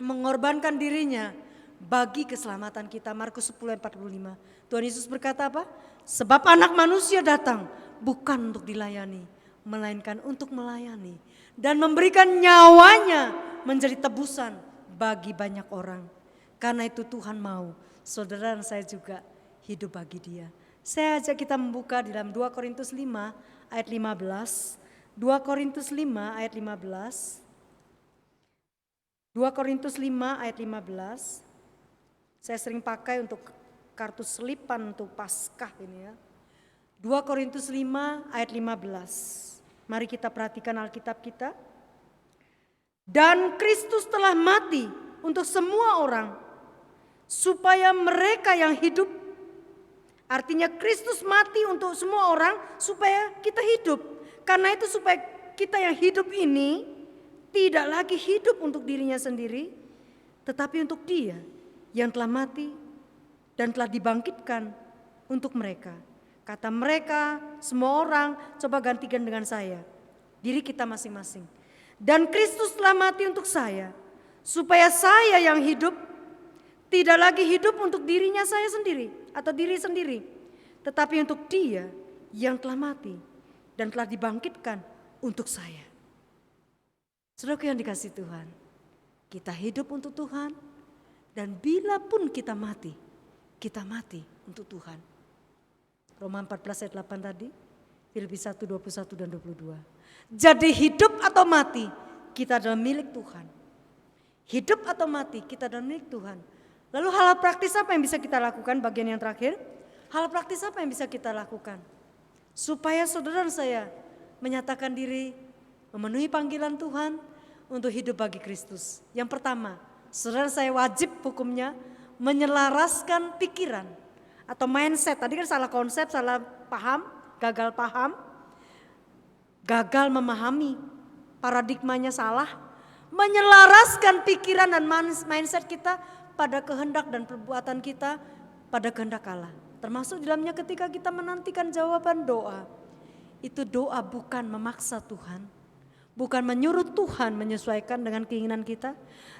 mengorbankan dirinya bagi keselamatan kita. Markus 10 ayat 45. Tuhan Yesus berkata apa? Sebab anak manusia datang bukan untuk dilayani, melainkan untuk melayani dan memberikan nyawanya menjadi tebusan bagi banyak orang. Karena itu Tuhan mau saudara dan saya juga hidup bagi Dia. Saya ajak kita membuka di dalam 2 Korintus 5 ayat 15. 2 Korintus 5 ayat 15. 2 Korintus 5 ayat 15. Saya sering pakai untuk kartu selipan untuk Paskah ini ya. 2 Korintus 5 ayat 15. Mari kita perhatikan Alkitab kita. Dan Kristus telah mati untuk semua orang, supaya mereka yang hidup, artinya Kristus mati untuk semua orang supaya kita hidup. Karena itu supaya kita yang hidup ini tidak lagi hidup untuk dirinya sendiri, tetapi untuk Dia yang telah mati dan telah dibangkitkan untuk mereka. Kata mereka, semua orang, coba gantikan dengan saya, diri kita masing-masing. Dan Kristus telah mati untuk saya, supaya saya yang hidup tidak lagi hidup untuk dirinya saya sendiri atau diri sendiri, tetapi untuk Dia yang telah mati dan telah dibangkitkan untuk saya. Saudaraku yang dikasihi Tuhan, kita hidup untuk Tuhan, dan bila pun kita mati untuk Tuhan. Roma 14 ayat 8 tadi, Filipi 1, 21 dan 22. Jadi hidup atau mati, kita adalah milik Tuhan. Hidup atau mati, kita adalah milik Tuhan. Lalu hal praktis apa yang bisa kita lakukan, bagian yang terakhir? Hal praktis apa yang bisa kita lakukan? Supaya saudara dan saya menyatakan diri, memenuhi panggilan Tuhan untuk hidup bagi Kristus. Yang pertama, saudara saya wajib hukumnya menyelaraskan pikiran atau mindset. Tadi kan salah konsep, salah paham, gagal memahami, paradigmanya salah. Menyelaraskan pikiran dan mindset kita pada kehendak dan perbuatan kita pada kehendak Allah. Termasuk di dalamnya ketika kita menantikan jawaban doa. Itu doa bukan memaksa Tuhan, bukan menyuruh Tuhan menyesuaikan dengan keinginan kita,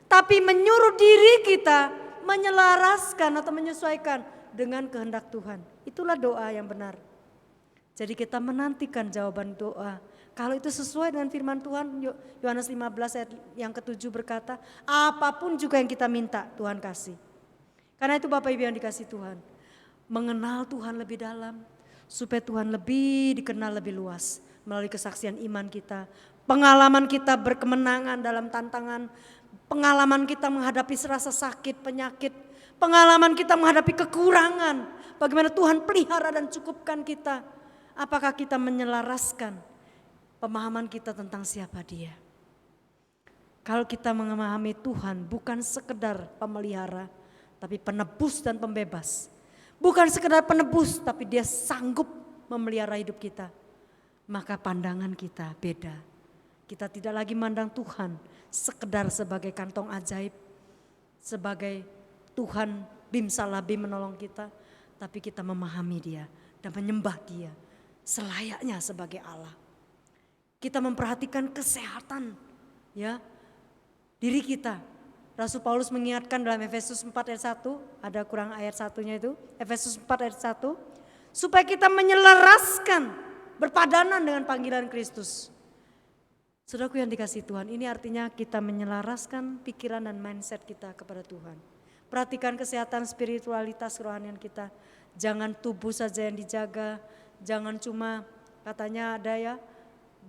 tapi menyuruh diri kita menyelaraskan atau menyesuaikan dengan kehendak Tuhan. Itulah doa yang benar. Jadi kita menantikan jawaban doa. Kalau itu sesuai dengan firman Tuhan, Yohanes 15 ayat yang ke-7 berkata, apapun juga yang kita minta Tuhan kasih. Karena itu Bapak Ibu yang dikasih Tuhan, mengenal Tuhan lebih dalam, supaya Tuhan lebih dikenal lebih luas melalui kesaksian iman kita, pengalaman kita berkemenangan dalam tantangan, pengalaman kita menghadapi rasa sakit, penyakit, pengalaman kita menghadapi kekurangan, bagaimana Tuhan pelihara dan cukupkan kita. Apakah kita menyelaraskan pemahaman kita tentang siapa Dia? Kalau kita memahami Tuhan bukan sekedar pemelihara, tapi penebus dan pembebas. Bukan sekedar penebus, tapi Dia sanggup memelihara hidup kita. Maka pandangan kita beda. Kita tidak lagi mandang Tuhan sekedar sebagai kantong ajaib, sebagai Tuhan bim salabim menolong kita, tapi kita memahami Dia dan menyembah Dia selayaknya sebagai Allah. Kita memperhatikan kesehatan ya diri kita. Rasul Paulus mengingatkan dalam Efesus 4 ayat 1, ada kurang ayat satunya itu, Efesus 4 ayat 1, supaya kita menyelaraskan, berpadanan dengan panggilan Kristus. Saudaraku yang dikasihi Tuhan, ini artinya kita menyelaraskan pikiran dan mindset kita kepada Tuhan. Perhatikan kesehatan spiritualitas kerohanian kita. Jangan tubuh saja yang dijaga, jangan cuma katanya ada ya,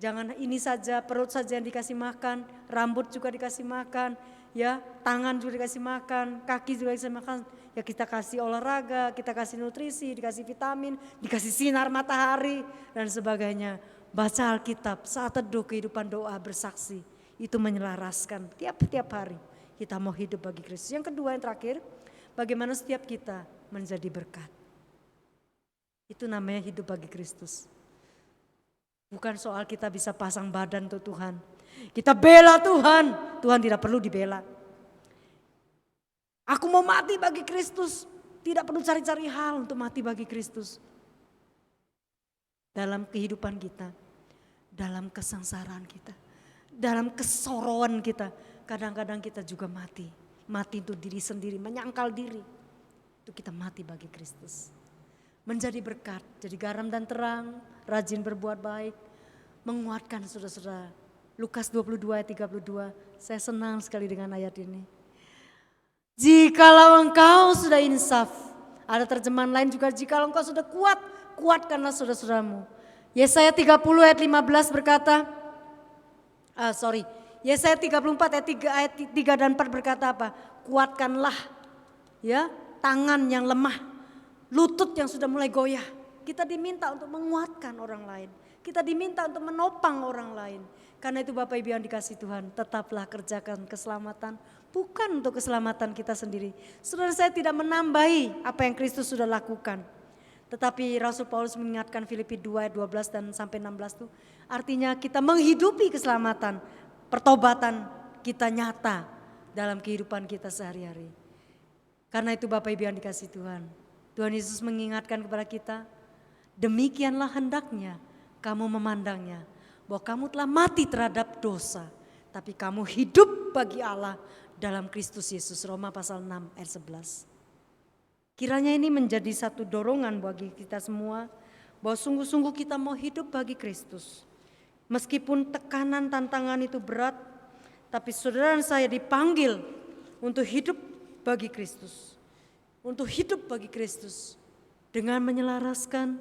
jangan ini saja, perut saja yang dikasih makan, rambut juga dikasih makan, ya tangan juga dikasih makan, kaki juga dikasih makan. Ya kita kasih olahraga, kita kasih nutrisi, dikasih vitamin, dikasih sinar matahari dan sebagainya. Baca Alkitab, saat teduh kehidupan doa bersaksi, itu menyelaraskan tiap-tiap hari kita mau hidup bagi Kristus. Yang kedua yang terakhir, bagaimana setiap kita menjadi berkat. Itu namanya hidup bagi Kristus. Bukan soal kita bisa pasang badan untuk Tuhan. Kita bela Tuhan, Tuhan tidak perlu dibela. Aku mau mati bagi Kristus, tidak perlu cari-cari hal untuk mati bagi Kristus. Dalam kehidupan kita, dalam kesengsaraan kita, dalam kesoroan kita, kadang-kadang kita juga mati. Mati untuk diri sendiri, menyangkal diri. Itu kita mati bagi Kristus. Menjadi berkat, jadi garam dan terang, rajin berbuat baik, menguatkan saudara-saudara. Lukas 22 ayat 32, saya senang sekali dengan ayat ini. Jikalau engkau sudah insaf, ada terjemahan lain juga, jikalau engkau sudah kuat, kuatkanlah saudara-saudaramu. Yesaya 30 ayat 15 berkata, Yesaya 34 ayat 3 dan 4 berkata apa? Kuatkanlah ya tangan yang lemah, lutut yang sudah mulai goyah. Kita diminta untuk menguatkan orang lain. Kita diminta untuk menopang orang lain. Karena itu Bapak Ibu yang dikasihi Tuhan, tetaplah kerjakan keselamatan. Bukan untuk keselamatan kita sendiri. Saudara saya tidak menambahi apa yang Kristus sudah lakukan. Tetapi Rasul Paulus mengingatkan Filipi 2 ayat 12 dan sampai 16 itu artinya kita menghidupi keselamatan, pertobatan kita nyata dalam kehidupan kita sehari-hari. Karena itu Bapak Ibu yang dikasihi Tuhan, Tuhan Yesus mengingatkan kepada kita, demikianlah hendaknya kamu memandangnya, bahwa kamu telah mati terhadap dosa, tapi kamu hidup bagi Allah dalam Kristus Yesus. Roma pasal 6 ayat 11. Kiranya ini menjadi satu dorongan bagi kita semua, bahwa sungguh-sungguh kita mau hidup bagi Kristus. Meskipun tekanan tantangan itu berat, tapi saudara dan saya dipanggil untuk hidup bagi Kristus. Untuk hidup bagi Kristus dengan menyelaraskan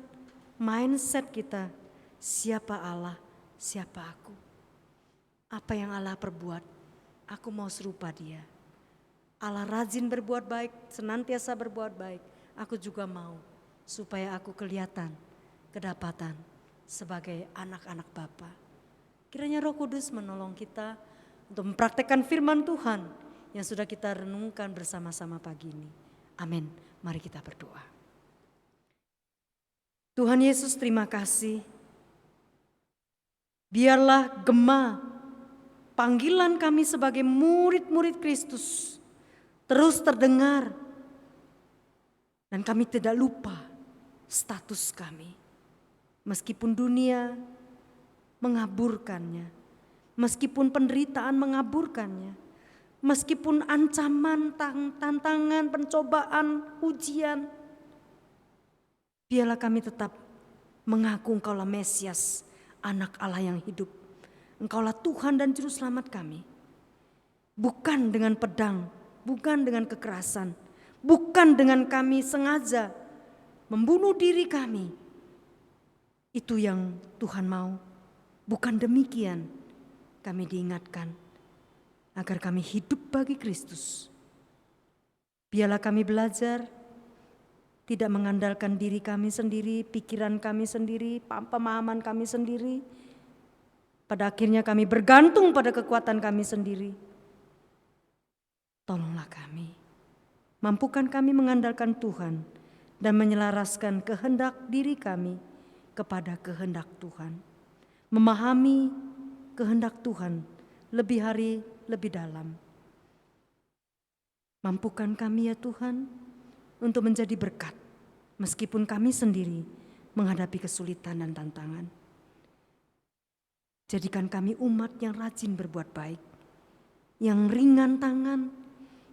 mindset kita, siapa Allah, siapa aku. Apa yang Allah perbuat, aku mau serupa Dia. Allah rajin berbuat baik, senantiasa berbuat baik. Aku juga mau supaya aku kelihatan, kedapatan sebagai anak-anak Bapa. Kiranya Roh Kudus menolong kita untuk mempraktekkan firman Tuhan yang sudah kita renungkan bersama-sama pagi ini. Amin. Mari kita berdoa. Tuhan Yesus, terima kasih. Biarlah gema panggilan kami sebagai murid-murid Kristus terus terdengar, dan kami tidak lupa status kami. Meskipun dunia mengaburkannya, meskipun penderitaan mengaburkannya, meskipun ancaman, tantangan, pencobaan, ujian, biarlah kami tetap mengaku Engkaulah Mesias, Anak Allah yang hidup. Engkaulah Tuhan dan Juru Selamat kami. Bukan dengan pedang, bukan dengan kekerasan, bukan dengan kami sengaja membunuh diri kami. Itu yang Tuhan mau. Bukan demikian kami diingatkan, agar kami hidup bagi Kristus. Biarlah kami belajar tidak mengandalkan diri kami sendiri, pikiran kami sendiri, pemahaman kami sendiri. Pada akhirnya kami bergantung pada kekuatan kami sendiri. Tolonglah kami, mampukan kami mengandalkan Tuhan dan menyelaraskan kehendak diri kami kepada kehendak Tuhan. Memahami kehendak Tuhan lebih hari, lebih dalam. Mampukan kami ya Tuhan untuk menjadi berkat meskipun kami sendiri menghadapi kesulitan dan tantangan. Jadikan kami umat yang rajin berbuat baik, yang ringan tangan,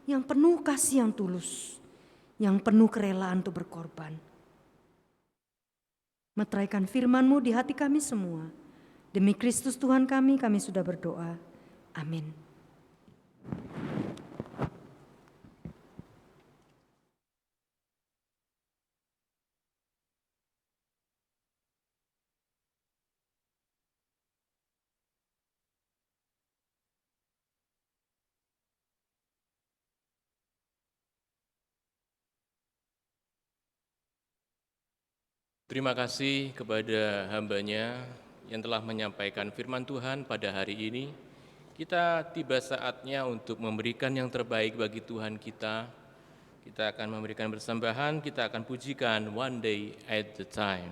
yang penuh kasih yang tulus, yang penuh kerelaan untuk berkorban. Meteraikan firman-Mu di hati kami semua. Demi Kristus Tuhan kami sudah berdoa. Amin. Terima kasih kepada hamba-Nya yang telah menyampaikan firman Tuhan pada hari ini. Kita tiba saatnya untuk memberikan yang terbaik bagi Tuhan kita. Kita akan memberikan persembahan, kita akan pujikan One Day at a Time.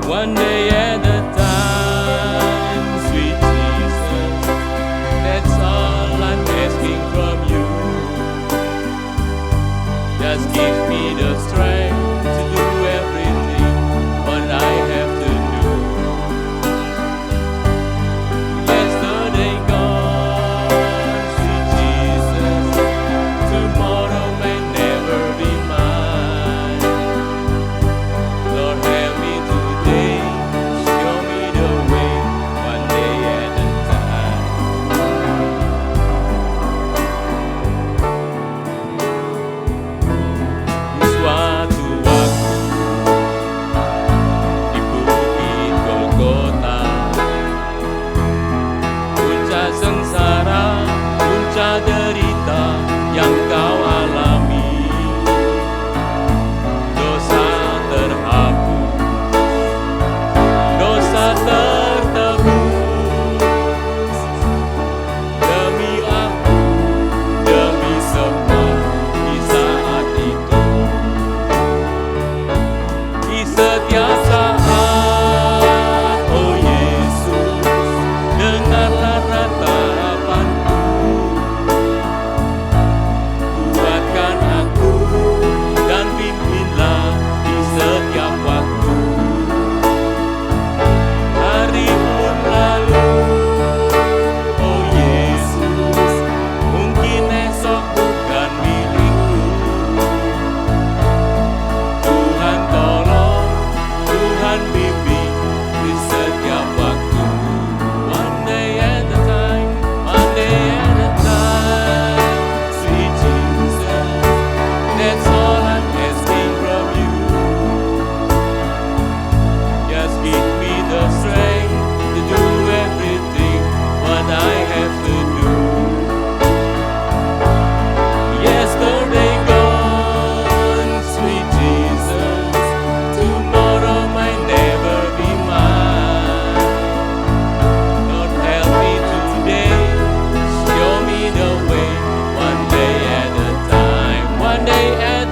One day at a time, sweet Jesus, that's all I'm asking from you. Just give me the strength to do everything what I have to do. Yesterday gone, sweet Jesus, tomorrow may never be mine. Lord, help me to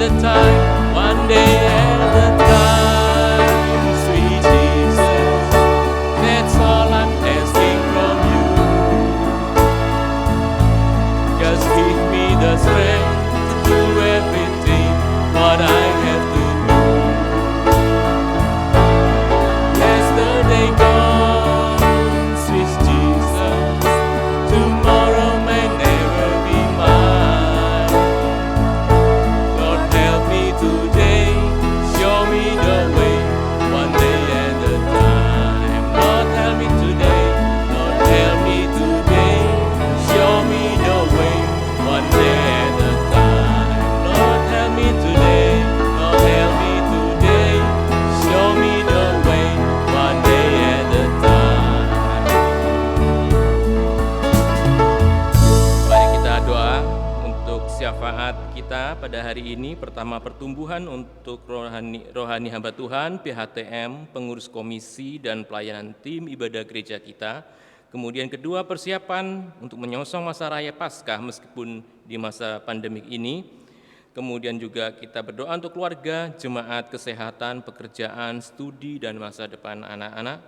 a time, one day at a time. Sweet Jesus, that's all I'm asking from you. Just give me the strength to do everything what I have to do. As the day comes, sweet Jesus, tomorrow may never be mine. Lord, help me today, show me the way, one day at a time. Lord, help me today, Lord, help me today, show me the way, one day at a time. Lord, help me today, Lord, help me today, show me the way, one day at a time. Mari kita doa untuk syafaat kita pada hari ini. Pertama, pertumbuhan untuk rohani hamba Tuhan, PHTM, pengurus komisi dan pelayanan tim ibadah gereja kita. Kemudian kedua, persiapan untuk menyongsong masa raya Paskah meskipun di masa pandemik ini. Kemudian juga kita berdoa untuk keluarga, jemaat, kesehatan, pekerjaan, studi, dan masa depan anak-anak.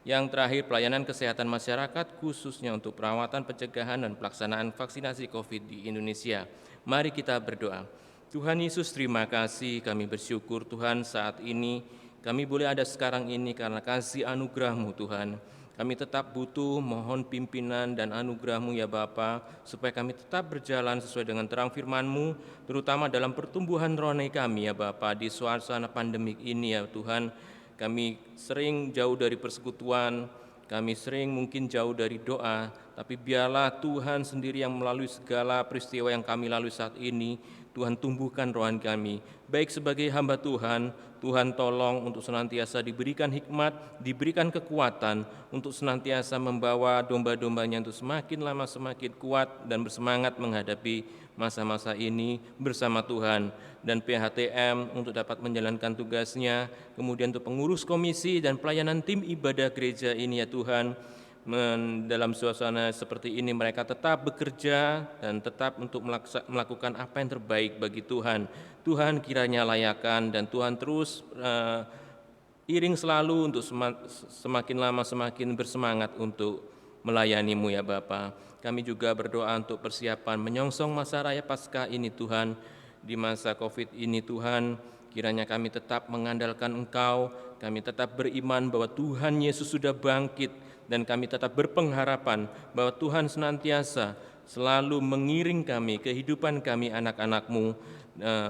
Yang terakhir, pelayanan kesehatan masyarakat khususnya untuk perawatan, pencegahan, dan pelaksanaan vaksinasi COVID di Indonesia. Mari kita berdoa. Tuhan Yesus, terima kasih, kami bersyukur Tuhan saat ini kami boleh ada sekarang ini karena kasih anugerah-Mu Tuhan. Kami tetap butuh mohon pimpinan dan anugerah-Mu ya Bapa, supaya kami tetap berjalan sesuai dengan terang firman-Mu, terutama dalam pertumbuhan rohani kami ya Bapa di suasana pandemik ini ya Tuhan. Kami sering jauh dari persekutuan, kami sering mungkin jauh dari doa, tapi biarlah Tuhan sendiri yang melalui segala peristiwa yang kami lalui saat ini, Tuhan tumbuhkan rohani kami. Baik sebagai hamba Tuhan, Tuhan tolong untuk senantiasa diberikan hikmat, diberikan kekuatan untuk senantiasa membawa domba-dombanya untuk semakin lama semakin kuat dan bersemangat menghadapi masa-masa ini bersama Tuhan. Dan PHTM untuk dapat menjalankan tugasnya, kemudian untuk pengurus komisi dan pelayanan tim ibadah gereja ini ya Tuhan, dalam suasana seperti ini mereka tetap bekerja dan tetap untuk melakukan apa yang terbaik bagi Tuhan. Tuhan kiranya layakan dan Tuhan terus iring selalu untuk semakin lama semakin bersemangat untuk melayani-Mu ya Bapa. Kami juga berdoa untuk persiapan menyongsong masa raya Paskah ini Tuhan. Di masa COVID ini Tuhan, kiranya kami tetap mengandalkan Engkau, kami tetap beriman bahwa Tuhan Yesus sudah bangkit, dan kami tetap berpengharapan bahwa Tuhan senantiasa selalu mengiring kami, kehidupan kami anak-anak-Mu,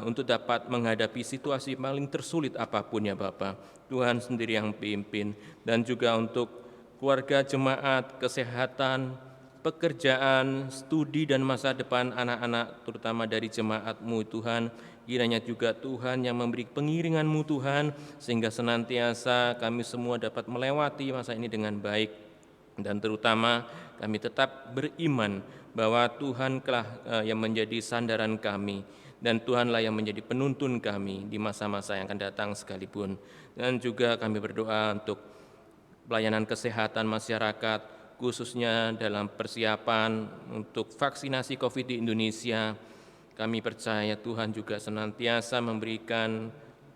untuk dapat menghadapi situasi paling tersulit apapun ya Bapa. Tuhan sendiri yang pimpin, dan juga untuk keluarga, jemaat, kesehatan, pekerjaan, studi, dan masa depan anak-anak, terutama dari jemaat-Mu Tuhan. Kiranya juga Tuhan yang memberi pengiringan-Mu Tuhan, sehingga senantiasa kami semua dapat melewati masa ini dengan baik. Dan terutama kami tetap beriman bahwa Tuhanlah yang menjadi sandaran kami, dan Tuhanlah yang menjadi penuntun kami di masa-masa yang akan datang sekalipun. Dan juga kami berdoa untuk pelayanan kesehatan masyarakat, khususnya dalam persiapan untuk vaksinasi COVID di Indonesia. Kami percaya Tuhan juga senantiasa memberikan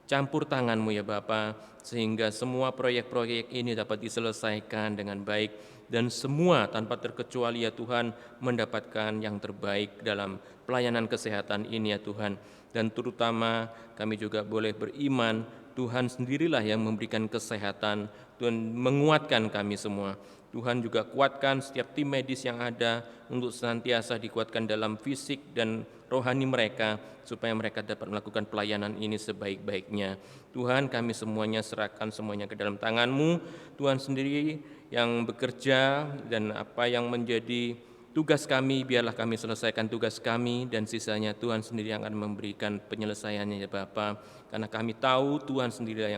campur tangan-Mu ya Bapa, sehingga semua proyek-proyek ini dapat diselesaikan dengan baik, dan semua tanpa terkecuali ya Tuhan mendapatkan yang terbaik dalam pelayanan kesehatan ini ya Tuhan. Dan terutama kami juga boleh beriman Tuhan sendirilah yang memberikan kesehatan, Tuhan menguatkan kami semua. Tuhan juga kuatkan setiap tim medis yang ada untuk senantiasa dikuatkan dalam fisik dan rohani mereka, supaya mereka dapat melakukan pelayanan ini sebaik-baiknya. Tuhan, kami semuanya serahkan semuanya ke dalam tangan-Mu. Tuhan sendiri yang bekerja, dan apa yang menjadi tugas kami, biarlah kami selesaikan tugas kami, dan sisanya Tuhan sendiri yang akan memberikan penyelesaiannya ya Bapa. Karena kami tahu Tuhan sendiri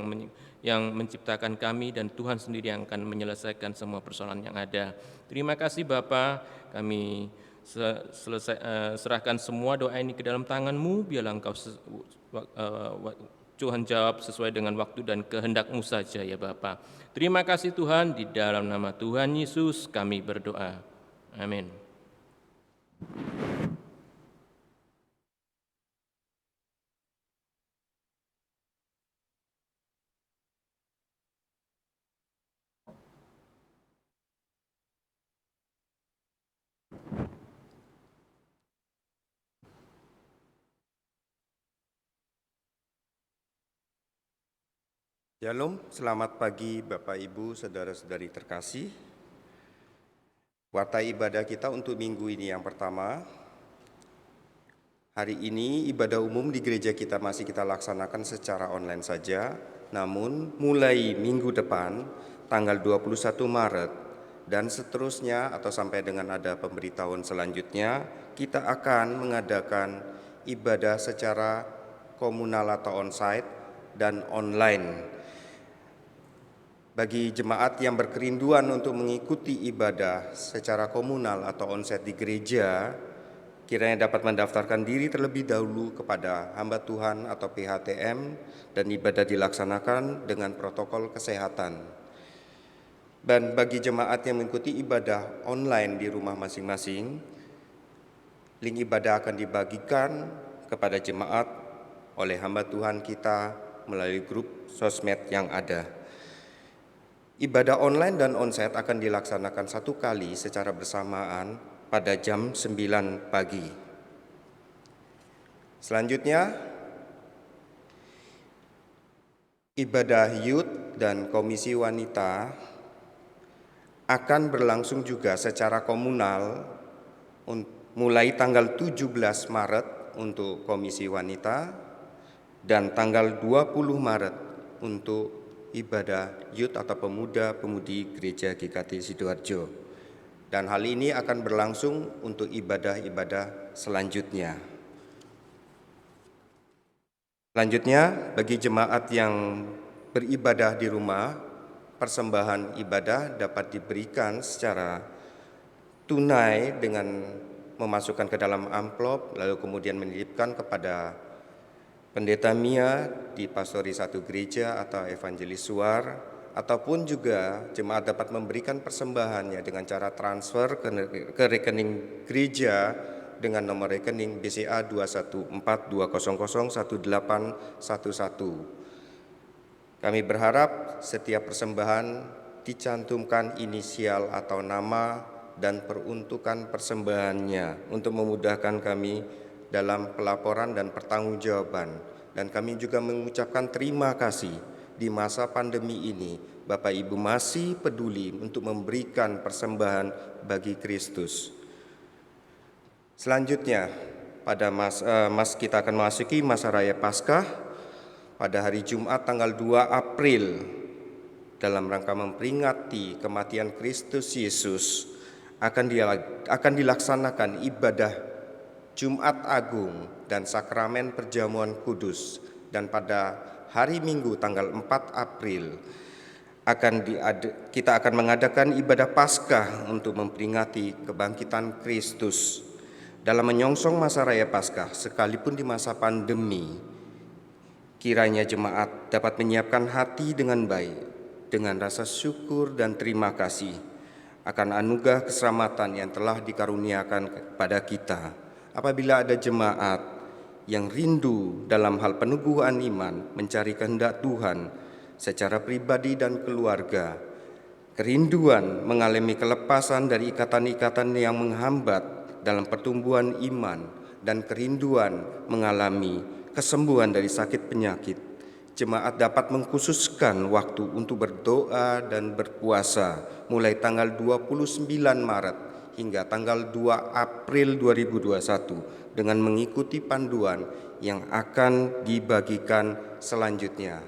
yang menciptakan kami, dan Tuhan sendiri yang akan menyelesaikan semua persoalan yang ada. Terima kasih Bapa, kami serahkan semua doa ini ke dalam tangan-Mu, biarlah Engkau Tuhan jawab sesuai dengan waktu dan kehendak-Mu saja ya Bapa. Terima kasih Tuhan, di dalam nama Tuhan Yesus kami berdoa. Amin. Shalom, selamat pagi Bapak Ibu, Saudara-saudari terkasih. Warta ibadah kita untuk minggu ini yang pertama. Hari ini ibadah umum di gereja kita masih kita laksanakan secara online saja. Namun mulai minggu depan, tanggal 21 Maret dan seterusnya atau sampai dengan ada pemberitahuan selanjutnya, kita akan mengadakan ibadah secara komunal atau onsite dan online. Bagi jemaat yang berkerinduan untuk mengikuti ibadah secara komunal atau onsite di gereja, kiranya dapat mendaftarkan diri terlebih dahulu kepada hamba Tuhan atau PHTM dan ibadah dilaksanakan dengan protokol kesehatan. Dan bagi jemaat yang mengikuti ibadah online di rumah masing-masing, link ibadah akan dibagikan kepada jemaat oleh hamba Tuhan kita melalui grup sosmed yang ada. Ibadah online dan onsite akan dilaksanakan satu kali secara bersamaan pada jam 9 pagi. Selanjutnya, ibadah youth dan komisi wanita akan berlangsung juga secara komunal mulai tanggal 17 Maret untuk komisi wanita dan tanggal 20 Maret untuk ibadah youth atau pemuda-pemudi gereja GKT Sidoarjo. Dan hal ini akan berlangsung untuk ibadah-ibadah selanjutnya. Selanjutnya, bagi jemaat yang beribadah di rumah, persembahan ibadah dapat diberikan secara tunai dengan memasukkan ke dalam amplop, lalu kemudian menitipkan kepada Pendeta Mia di pastori satu gereja atau evangelis suar, ataupun juga jemaat dapat memberikan persembahannya dengan cara transfer ke rekening gereja dengan nomor rekening BCA 21420011811. Kami berharap setiap persembahan dicantumkan inisial atau nama dan peruntukan persembahannya untuk memudahkan kami dalam pelaporan dan pertanggungjawaban. Dan kami juga mengucapkan terima kasih di masa pandemi ini Bapak Ibu masih peduli untuk memberikan persembahan bagi Kristus. Selanjutnya, pada kita akan memasuki masa raya Paskah pada hari Jumat tanggal 2 April dalam rangka memperingati kematian Kristus Yesus akan dilaksanakan ibadah Jumat Agung dan Sakramen Perjamuan Kudus, dan pada hari Minggu tanggal 4 April kita akan mengadakan ibadah Paskah untuk memperingati kebangkitan Kristus. Dalam menyongsong masa raya Paskah sekalipun di masa pandemi, kiranya jemaat dapat menyiapkan hati dengan baik dengan rasa syukur dan terima kasih akan anugerah keselamatan yang telah dikaruniakan kepada kita. Apabila ada jemaat yang rindu dalam hal peneguhan iman, mencari kehendak Tuhan secara pribadi dan keluarga, kerinduan mengalami kelepasan dari ikatan-ikatan yang menghambat dalam pertumbuhan iman, dan kerinduan mengalami kesembuhan dari sakit penyakit, jemaat dapat mengkhususkan waktu untuk berdoa dan berpuasa mulai tanggal 29 Maret hingga tanggal 2 April 2021 dengan mengikuti panduan yang akan dibagikan selanjutnya.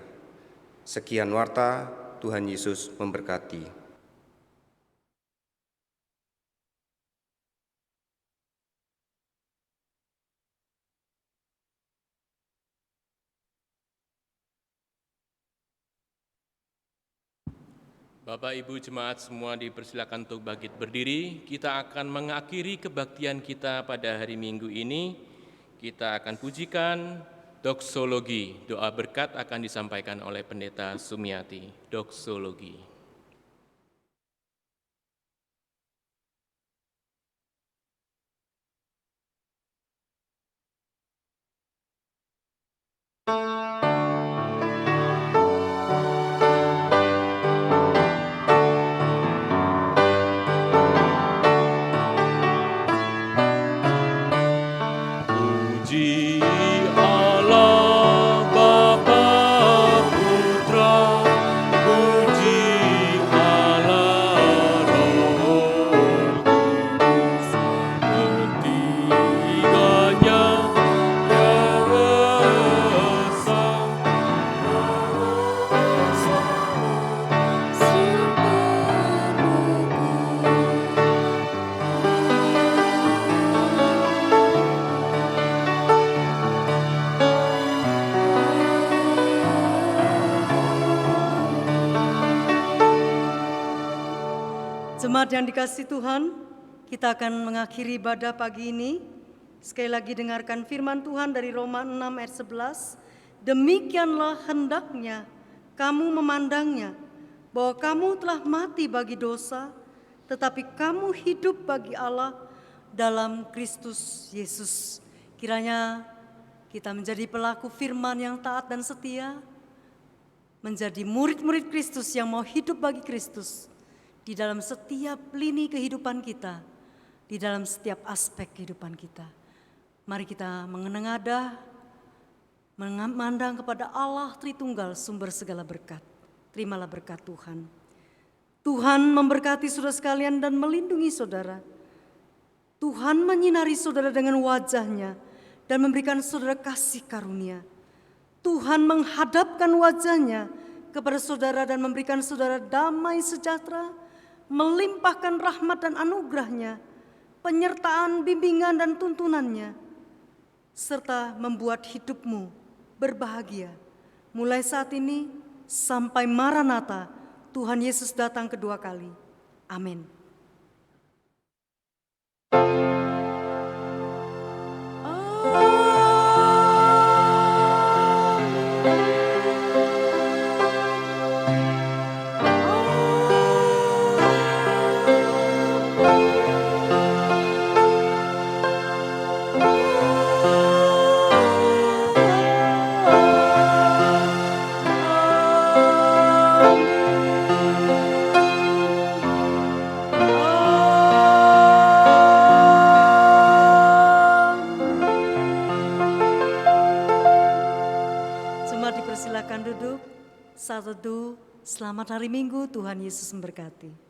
Sekian warta, Tuhan Yesus memberkati. Bapak Ibu jemaat semua dipersilakan untuk bangkit berdiri. Kita akan mengakhiri kebaktian kita pada hari Minggu ini. Kita akan pujikan doksologi. Doa berkat akan disampaikan oleh Pendeta Sumiati. Doksologi. Puji Allah Bapa Putra Jemaat yang dikasihi Tuhan, kita akan mengakhiri ibadah pagi ini. Sekali lagi dengarkan firman Tuhan dari Roma 6 ayat 11. Demikianlah hendaknya kamu memandangnya, bahwa kamu telah mati bagi dosa, tetapi kamu hidup bagi Allah dalam Kristus Yesus. Kiranya kita menjadi pelaku firman yang taat dan setia, menjadi murid-murid Kristus yang mau hidup bagi Kristus di dalam setiap lini kehidupan kita, di dalam setiap aspek kehidupan kita. Mari kita mengenengadah, memandang kepada Allah Tritunggal, sumber segala berkat. Terimalah berkat Tuhan. Tuhan memberkati saudara sekalian dan melindungi saudara. Tuhan menyinari saudara dengan wajah-Nya dan memberikan saudara kasih karunia. Tuhan menghadapkan wajah-Nya kepada saudara dan memberikan saudara damai sejahtera, melimpahkan rahmat dan anugerah-Nya, penyertaan, bimbingan dan tuntunan-Nya, serta membuat hidupmu berbahagia. Mulai saat ini sampai Maranatha, Tuhan Yesus datang kedua kali. Amin. Dipersilakan duduk. Saat teduh, selamat hari Minggu, Tuhan Yesus memberkati.